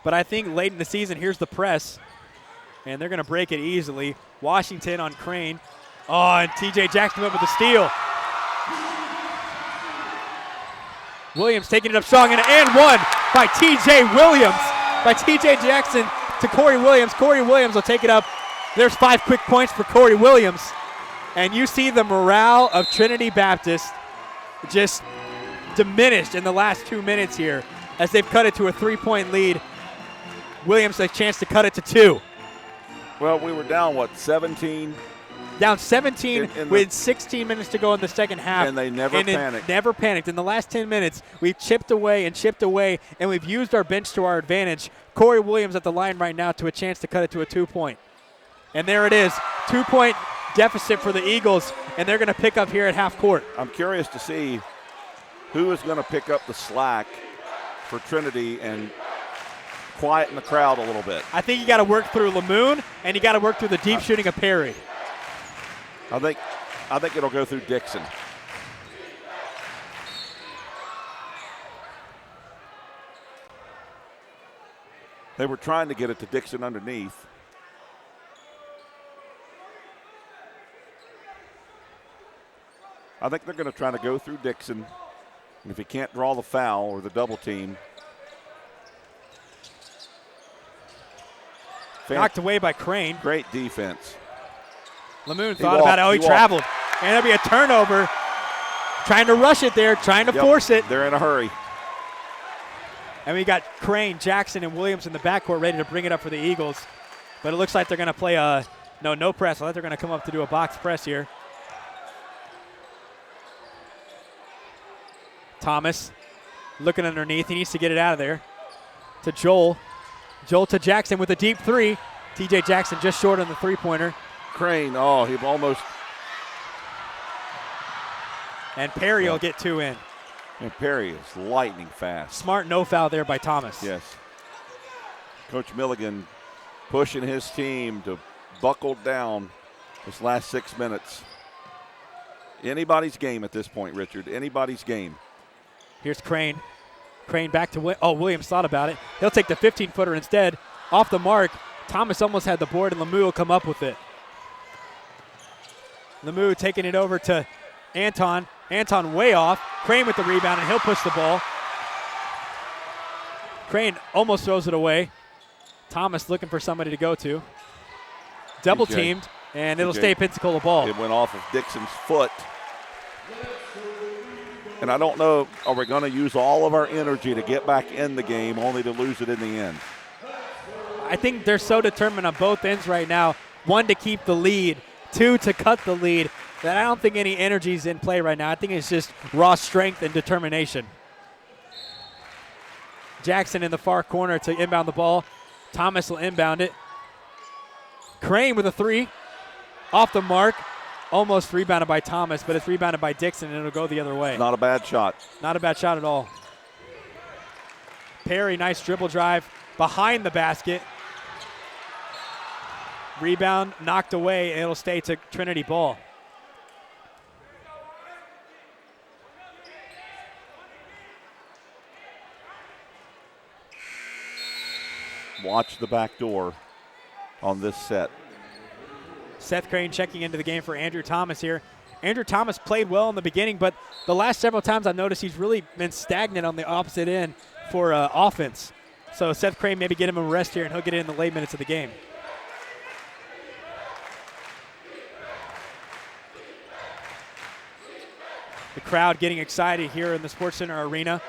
But I think late in the season, here's the press, and they're going to break it easily. Washington on Crane. Oh, and TJ Jackson up with the steal. Williams taking it up strong, and one by TJ Williams. By TJ Jackson to Corey Williams. Corey Williams will take it up. There's 5 quick points for Corey Williams. And you see the morale of Trinity Baptist just diminished in the last 2 minutes here as they've cut it to a 3-point lead. Williams a chance to cut it to 2. Well, we were down, 17? Down 17 with 16 minutes to go in the second half. And they never panicked. Never panicked. In the last 10 minutes, we've chipped away, and we've used our bench to our advantage. Corey Williams at the line right now to a chance to cut it to a 2-point. And there it is, 2-point deficit for the Eagles, and they're going to pick up here at half court. I'm curious to see who is going to pick up the slack for Trinity and quieten the crowd a little bit. I think you got to work through Lamoon, and you got to work through the deep shooting of Perry. I think it'll go through Dixon. They were trying to get it to Dixon underneath. I think they're going to try to go through Dixon. And if he can't draw the foul or the double team. Knocked away by Crane. Great defense. Lamoon thought about it. Oh, he traveled. And that'll be a turnover. Trying to rush it there, trying to force it. They're in a hurry. And we got Crane, Jackson, and Williams in the backcourt ready to bring it up for the Eagles. But it looks like they're going to play no press. I think they're going to come up to do a box press here. Thomas looking underneath. He needs to get it out of there. To Joel. Joel to Jackson with a deep three. TJ Jackson just short on the three-pointer. Crane, he almost. And Perry will get 2 in. And Perry is lightning fast. Smart no foul there by Thomas. Yes. Coach Milligan pushing his team to buckle down this last 6 minutes. Anybody's game at this point, Richard. Anybody's game. Here's Crane. Crane back to Williams thought about it. He'll take the 15-footer instead. Off the mark. Thomas almost had the board, and Lemieux will come up with it. Lemieux taking it over to Anton. Anton way off. Crane with the rebound, and he'll push the ball. Crane almost throws it away. Thomas looking for somebody to go to. Double teamed, and it'll stay Pensacola ball. It went off of Dixon's foot. And I don't know, are we going to use all of our energy to get back in the game only to lose it in the end? I think they're so determined on both ends right now. 1, to keep the lead. 2, to cut the lead. That I don't think any energy is in play right now. I think it's just raw strength and determination. Jackson in the far corner to inbound the ball. Thomas will inbound it. Crane with a 3. Off the mark. Almost rebounded by Thomas, but it's rebounded by Dixon, and it'll go the other way. Not a bad shot. Not a bad shot at all. Perry, nice dribble drive behind the basket. Rebound knocked away, and it'll stay to Trinity ball. Watch the back door on this set. Seth Crane checking into the game for Andrew Thomas here. Andrew Thomas played well in the beginning, but the last several times I've noticed he's really been stagnant on the opposite end for offense. So Seth Crane maybe get him a rest here, and he'll get it in the late minutes of the game. The crowd getting excited here in the Sports Center Arena.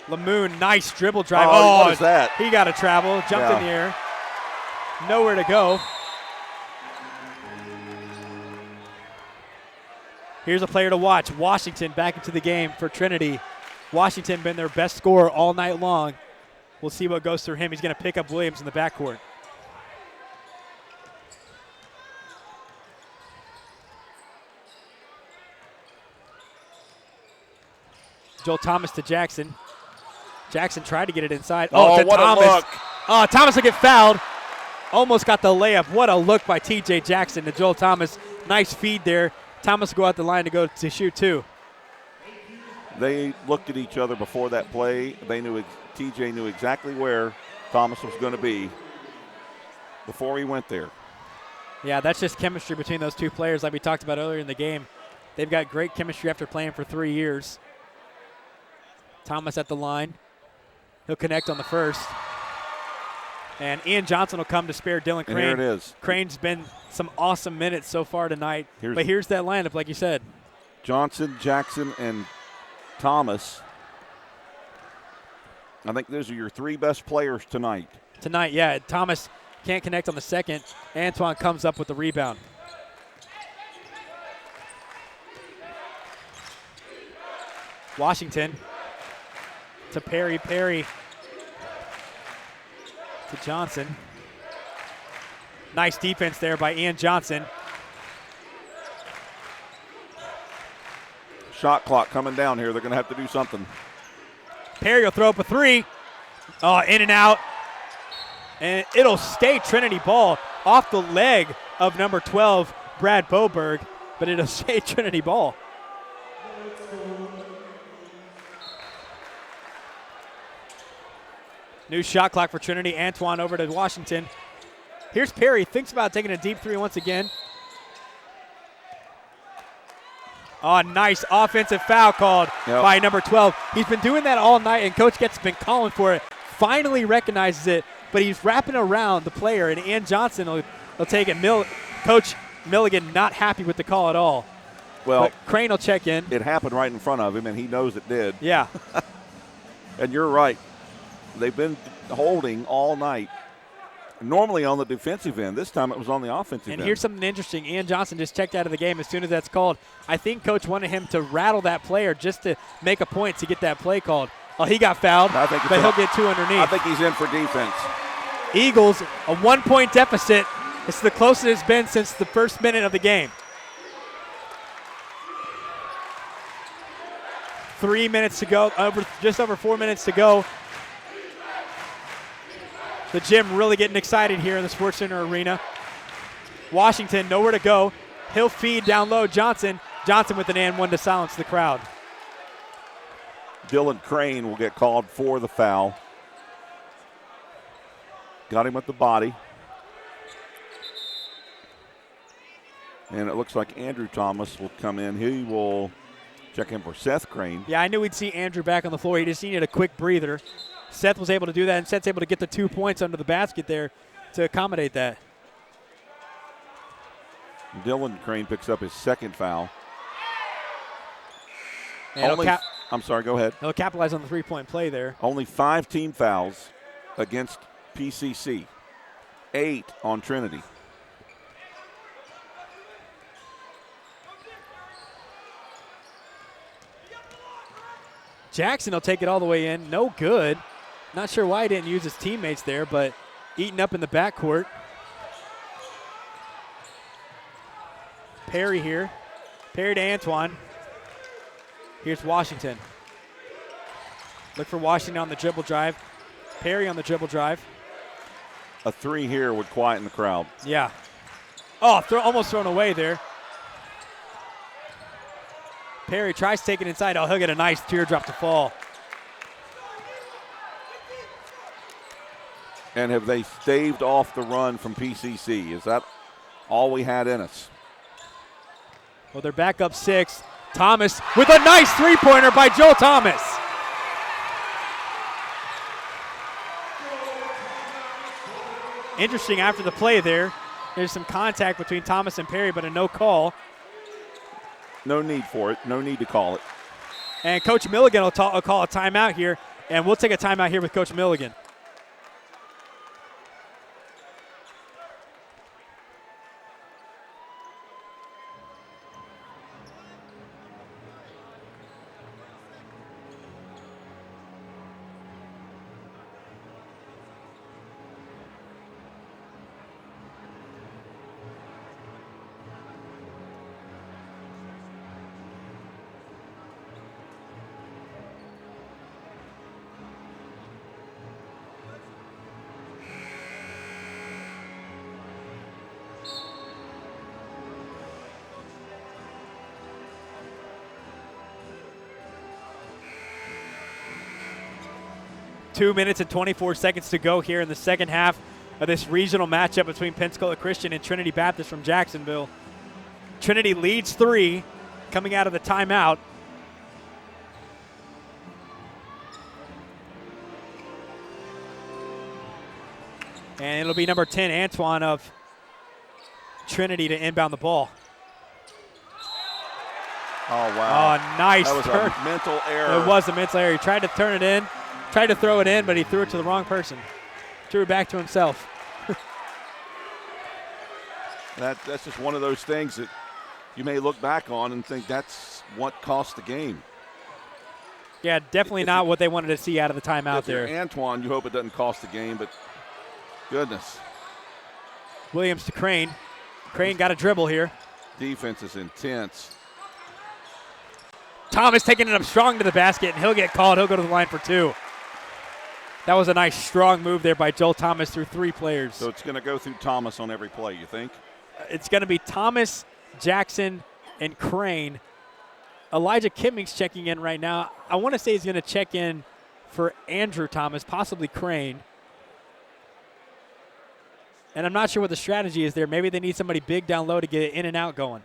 Lamoon, nice dribble drive. What is that? He got to travel, jumped in the air. Nowhere to go. Here's a player to watch. Washington back into the game for Trinity. Washington been their best scorer all night long. We'll see what goes through him. He's going to pick up Williams in the backcourt. Joel Thomas to Jackson. Jackson tried to get it inside. To what Thomas. a look. Thomas will get fouled. Almost got the layup. What a look by TJ Jackson to Joel Thomas. Nice feed there. Thomas will go out the line to go to shoot 2. They looked at each other before that play. TJ knew exactly where Thomas was going to be before he went there. Yeah, that's just chemistry between those two players like we talked about earlier in the game. They've got great chemistry after playing for 3 years. Thomas at the line. He'll connect on the first. And Ian Johnson will come to spare Dylan Crane. And here it is. Crane's been some awesome minutes so far tonight. But here's that lineup, like you said. Johnson, Jackson, and Thomas. I think those are your 3 best players tonight. Tonight, yeah. Thomas can't connect on the second. Antoine comes up with the rebound. Washington to Perry. Perry to Johnson. Nice defense there by Ian Johnson. Shot clock coming down here. They're going to have to do something. Perry will throw up a 3. In and out. And it'll stay Trinity ball off the leg of number 12, Brad Boberg, but it'll stay Trinity ball. New shot clock for Trinity. Antoine over to Washington. Here's Perry. Thinks about taking a deep 3 once again. Oh, nice offensive foul called by number 12. He's been doing that all night, and Coach Getz has been calling for it. Finally recognizes it, but he's wrapping around the player, and Ann Johnson will take it. Coach Milligan not happy with the call at all. Well, but Crane will check in. It happened right in front of him, and he knows it did. Yeah. And you're right. They've been holding all night. Normally on the defensive end. This time it was on the offensive end. And here's something interesting. Ian Johnson just checked out of the game as soon as that's called. I think Coach wanted him to rattle that player just to make a point to get that play called. Oh, he got fouled, but he'll get 2 underneath. I think he's in for defense. Eagles, a 1-point deficit. It's the closest it's been since the first minute of the game. 3 minutes to go, just over 4 minutes to go. The gym really getting excited here in the Sports Center Arena. Washington, nowhere to go. He'll feed down low. Johnson with an and one to silence the crowd. Dylan Crane will get called for the foul. Got him at the body. And it looks like Andrew Thomas will come in. He will check in for Seth Crane. Yeah, I knew we'd see Andrew back on the floor. He just needed a quick breather. Seth was able to do that, and Seth's able to get the 2 points under the basket there to accommodate that. Dylan Crane picks up his second foul. I'm sorry, go ahead. He'll capitalize on the three-point play there. Only 5 team fouls against PCC, 8 on Trinity. Jackson will take it all the way in. No good. Not sure why he didn't use his teammates there, but eaten up in the backcourt. Perry here. Perry to Antoine. Here's Washington. Look for Washington on the dribble drive. Perry on the dribble drive. A 3 here would quieten the crowd. Yeah. Oh, almost thrown away there. Perry tries to take it inside. Oh, he'll get a nice teardrop to fall. And have they staved off the run from PCC? Is that all we had in us? Well, they're back up 6. Thomas with a nice three-pointer by Joel Thomas. Interesting after the play there. There's some contact between Thomas and Perry, but a no call. No need for it. No need to call it. And Coach Milligan will call a timeout here, and we'll take a timeout here with Coach Milligan. Two minutes and 24 seconds to go here in the second half of this regional matchup between Pensacola Christian and Trinity Baptist from Jacksonville. Trinity leads 3 coming out of the timeout. And it'll be number 10, Antoine of Trinity, to inbound the ball. Oh, wow. Oh, nice turn. That was a mental error. It was a mental error. He tried to turn it in. Tried to throw it in, but he threw it to the wrong person. Threw it back to himself. That's just one of those things that you may look back on and think that's what cost the game. Yeah, definitely not what they wanted to see out of the timeout there. Antoine, you hope it doesn't cost the game, but goodness. Williams to Crane. Crane got a dribble here. Defense is intense. Thomas taking it up strong to the basket, and he'll get called. He'll go to the line for 2. That was a nice, strong move there by Joel Thomas through 3 players. So it's going to go through Thomas on every play, you think? It's going to be Thomas, Jackson, and Crane. Elijah Kimming's checking in right now. I want to say he's going to check in for Andrew Thomas, possibly Crane. And I'm not sure what the strategy is there. Maybe they need somebody big down low to get it in and out going.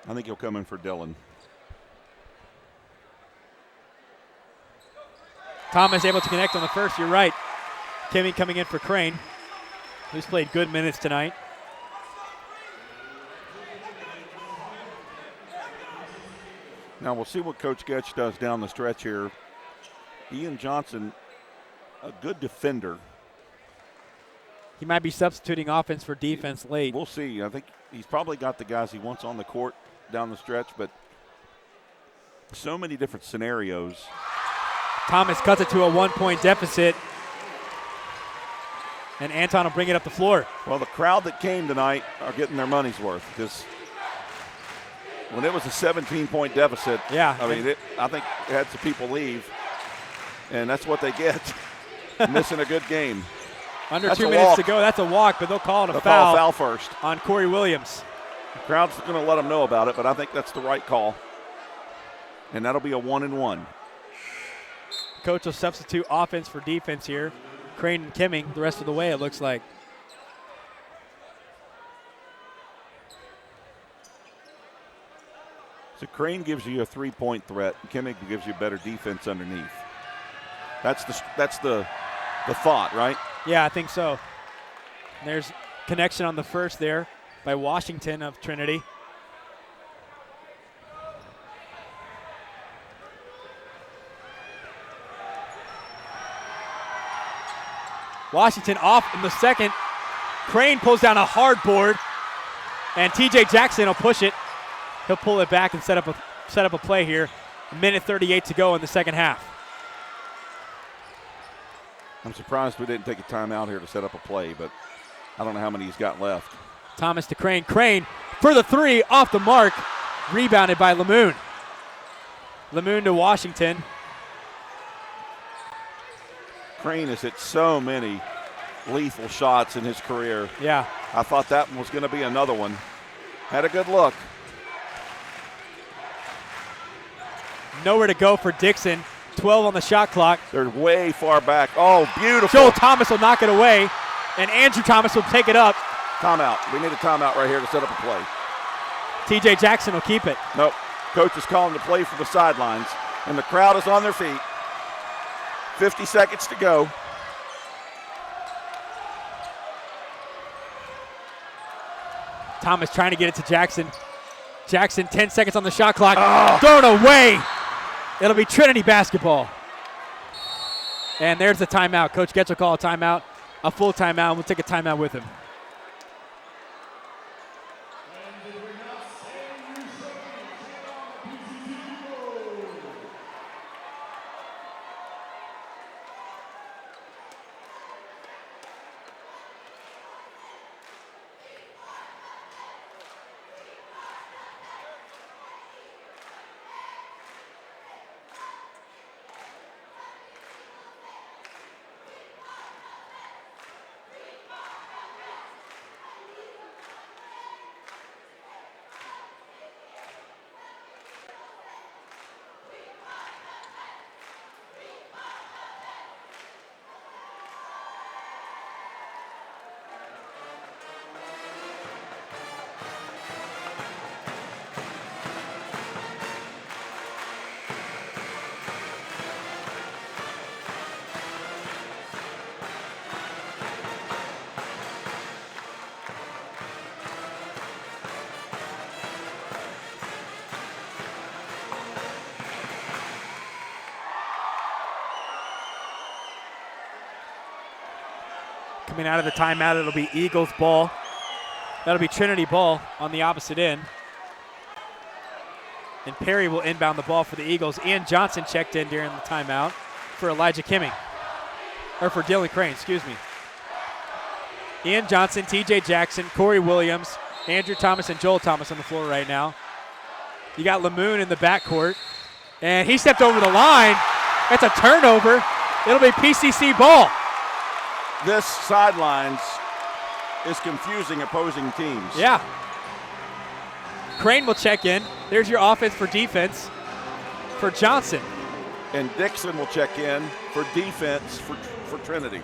I think he'll come in for Dillon. Thomas able to connect on the first. You're right. Kimmy coming in for Crane, who's played good minutes tonight. Now we'll see what Coach Getch does down the stretch here. Ian Johnson, a good defender. He might be substituting offense for defense late. We'll see. I think he's probably got the guys he wants on the court down the stretch, but so many different scenarios. Thomas cuts it to a 1-point deficit, and Anton will bring it up the floor. Well, the crowd that came tonight are getting their money's worth, because when it was a 17-point deficit, yeah, I mean, I think it had some people leave, and that's what they get, missing a good game. Under that's 2 minutes to go, that's a walk, but they'll call it a They'll foul. Call a foul first on Corey Williams. The crowd's going to let them know about it, but I think that's the right call, and that'll be a 1-and-1. Coach will substitute offense for defense here. Crane and Kimming the rest of the way, it looks like. So Crane gives you a 3-point threat. Kimming gives you better defense underneath. That's the thought, right? Yeah, I think so. There's connection on the first there by Washington of Trinity. Washington off in the second. Crane pulls down a hard board, and TJ Jackson will push it. He'll pull it back and set up a play here. 1:38 to go in the second half. I'm surprised we didn't take a timeout here to set up a play, but I don't know how many he's got left. Thomas to Crane. Crane for the three, off the mark. Rebounded by Lemoon. Lemoon to Washington. Crane has hit so many lethal shots in his career. Yeah. I thought that one was going to be another one. Had a good look. Nowhere to go for Dixon. 12 on the shot clock. They're way far back. Oh, beautiful. Joel Thomas will knock it away, and Andrew Thomas will take it up. Timeout. We need a timeout right here to set up a play. TJ Jackson will keep it. Nope. Coach is calling the play from the sidelines, and the crowd is on their feet. 50 seconds to go. Thomas trying to get it to Jackson. Jackson, 10 seconds on the shot clock. Thrown away. It'll be Trinity basketball. And there's the timeout. Coach Getch will call a timeout, a full timeout. We'll take a timeout with him. Coming out of the timeout, it'll be Eagles ball. That'll be Trinity ball on the opposite end. And Perry will inbound the ball for the Eagles. Ian Johnson checked in during the timeout for Elijah Kimming. Or for Dylan Crane, excuse me. Ian Johnson, TJ Jackson, Corey Williams, Andrew Thomas, and Joel Thomas on the floor right now. You got Lemoon in the backcourt. And he stepped over the line. That's a turnover. It'll be PCC ball. This sidelines is confusing opposing teams. Yeah. Crane will check in. There's your offense for defense for Johnson. And Dixon will check in for defense for Trinity.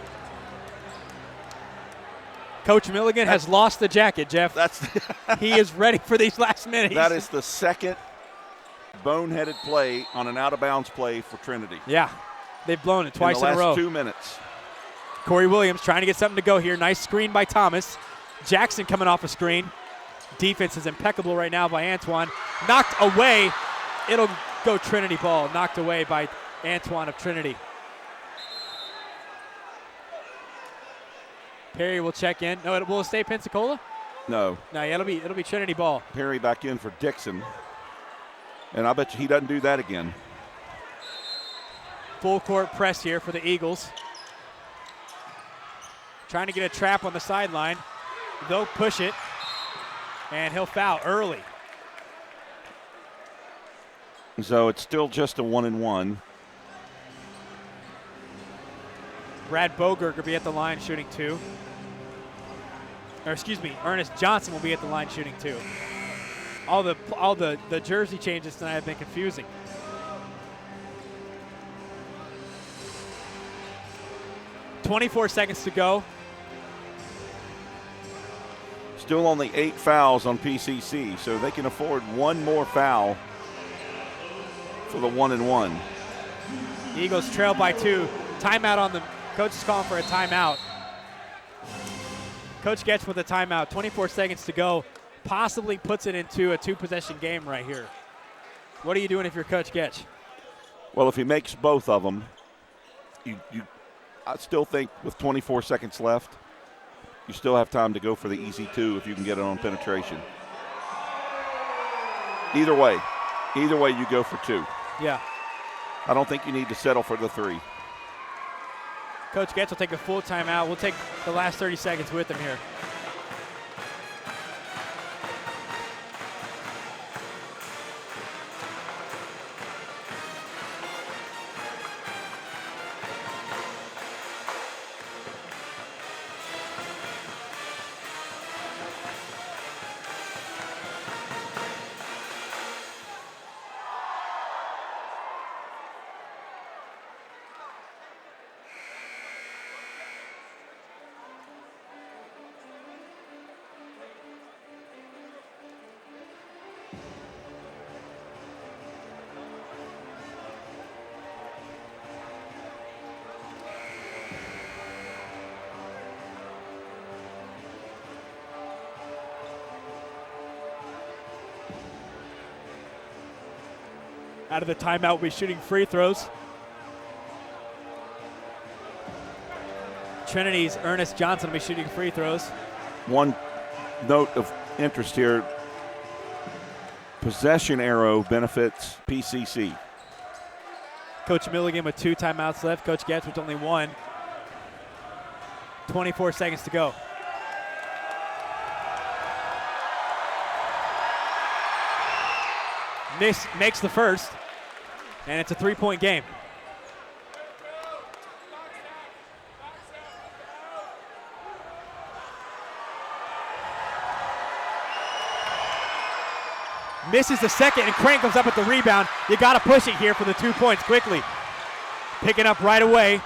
Coach Milligan has lost the jacket, Jeff. He is ready for these last minutes. That is the second boneheaded play on an out-of-bounds play for Trinity. Yeah, they've blown it twice in a row. In the last 2 minutes. Corey Williams trying to get something to go here. Nice screen by Thomas. Jackson coming off a screen. Defense is impeccable right now by Antoine. Knocked away. It'll go Trinity ball. Knocked away by Antoine of Trinity. Perry will check in. No, will it stay Pensacola? No. No, yeah, it'll be Trinity ball. Perry back in for Dixon. And I bet you he doesn't do that again. Full court press here for the Eagles. Trying to get a trap on the sideline. They'll push it. And he'll foul early. So it's still just a 1-and-1. Brad Bogerg will be at the line shooting 2. Or excuse me, Ernest Johnson will be at the line shooting 2. All the jersey changes tonight have been confusing. .24 seconds to go. Still only 8 fouls on PCC, so they can afford one more foul for the 1-and-1. Eagles trail by 2. Timeout on the coach is calling for a timeout. Coach gets with a timeout. 24 seconds to go. Possibly puts it into a 2-possession game right here. What are you doing if you're Coach Getch? Well, if he makes both of them, I still think with 24 seconds left, you still have time to go for the easy 2 if you can get it on penetration. Either way you go for 2. Yeah. I don't think you need to settle for the 3. Coach Getz will take a full timeout. We'll take the last 30 seconds with him here. Out of the timeout, we'll be shooting free throws. Trinity's Ernest Johnson will be shooting free throws. One note of interest here, possession arrow benefits PCC. Coach Milligan with 2 timeouts left. Coach Getz with only 1. 24 seconds to go. Makes the first, and it's a 3-point game. Misses the second, and Crane comes up with the rebound. You got to push it here for the 2 points quickly. Picking up right away.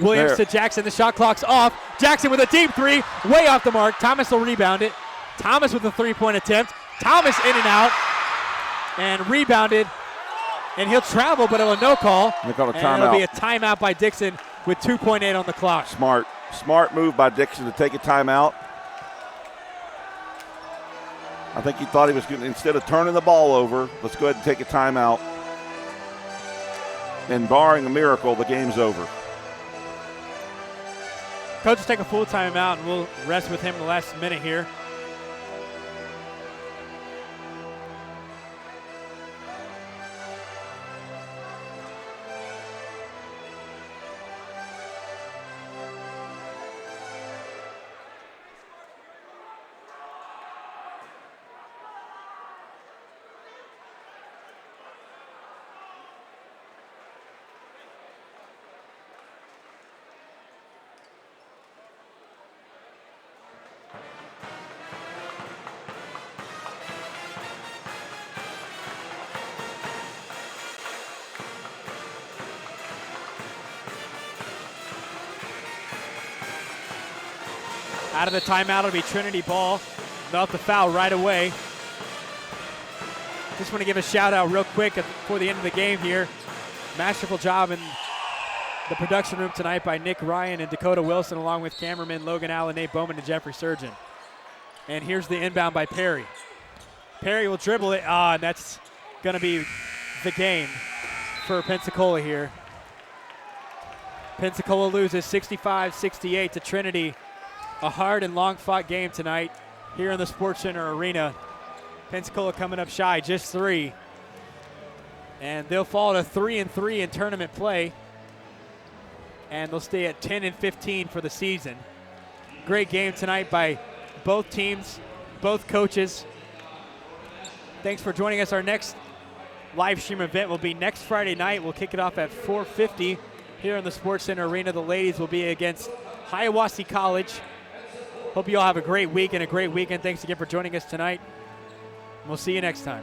Williams to Jackson. The shot clock's off. Jackson with a deep 3, way off the mark. Thomas will rebound it. Thomas with a 3-point attempt. Thomas in and out, and rebounded. And he'll travel, but it'll no call. They call a timeout. And it'll be a timeout by Dixon with 2.8 on the clock. Smart move by Dixon to take a timeout. I think he thought he was going to, instead of turning the ball over, let's go ahead and take a timeout. And barring a miracle, the game's over. Coach will take a full timeout, and we'll rest with him the last minute here. Out of the timeout, it'll be Trinity ball. They'll have to foul right away. Just want to give a shout out real quick before the end of the game here. Masterful job in the production room tonight by Nick Ryan and Dakota Wilson, along with cameramen Logan Allen, Nate Bowman, and Jeffrey Surgeon. And here's the inbound by Perry. Perry will dribble it. And that's going to be the game for Pensacola here. Pensacola loses 65-68 to Trinity. A hard and long-fought game tonight here in the Sports Center Arena. Pensacola coming up shy, just 3. And they'll fall to 3-3 in tournament play. And they'll stay at 10-15 for the season. Great game tonight by both teams, both coaches. Thanks for joining us. Our next live stream event will be next Friday night. We'll kick it off at 4:50 here in the Sports Center Arena. The ladies will be against Hiawassee College. Hope you all have a great week and a great weekend. Thanks again for joining us tonight. We'll see you next time.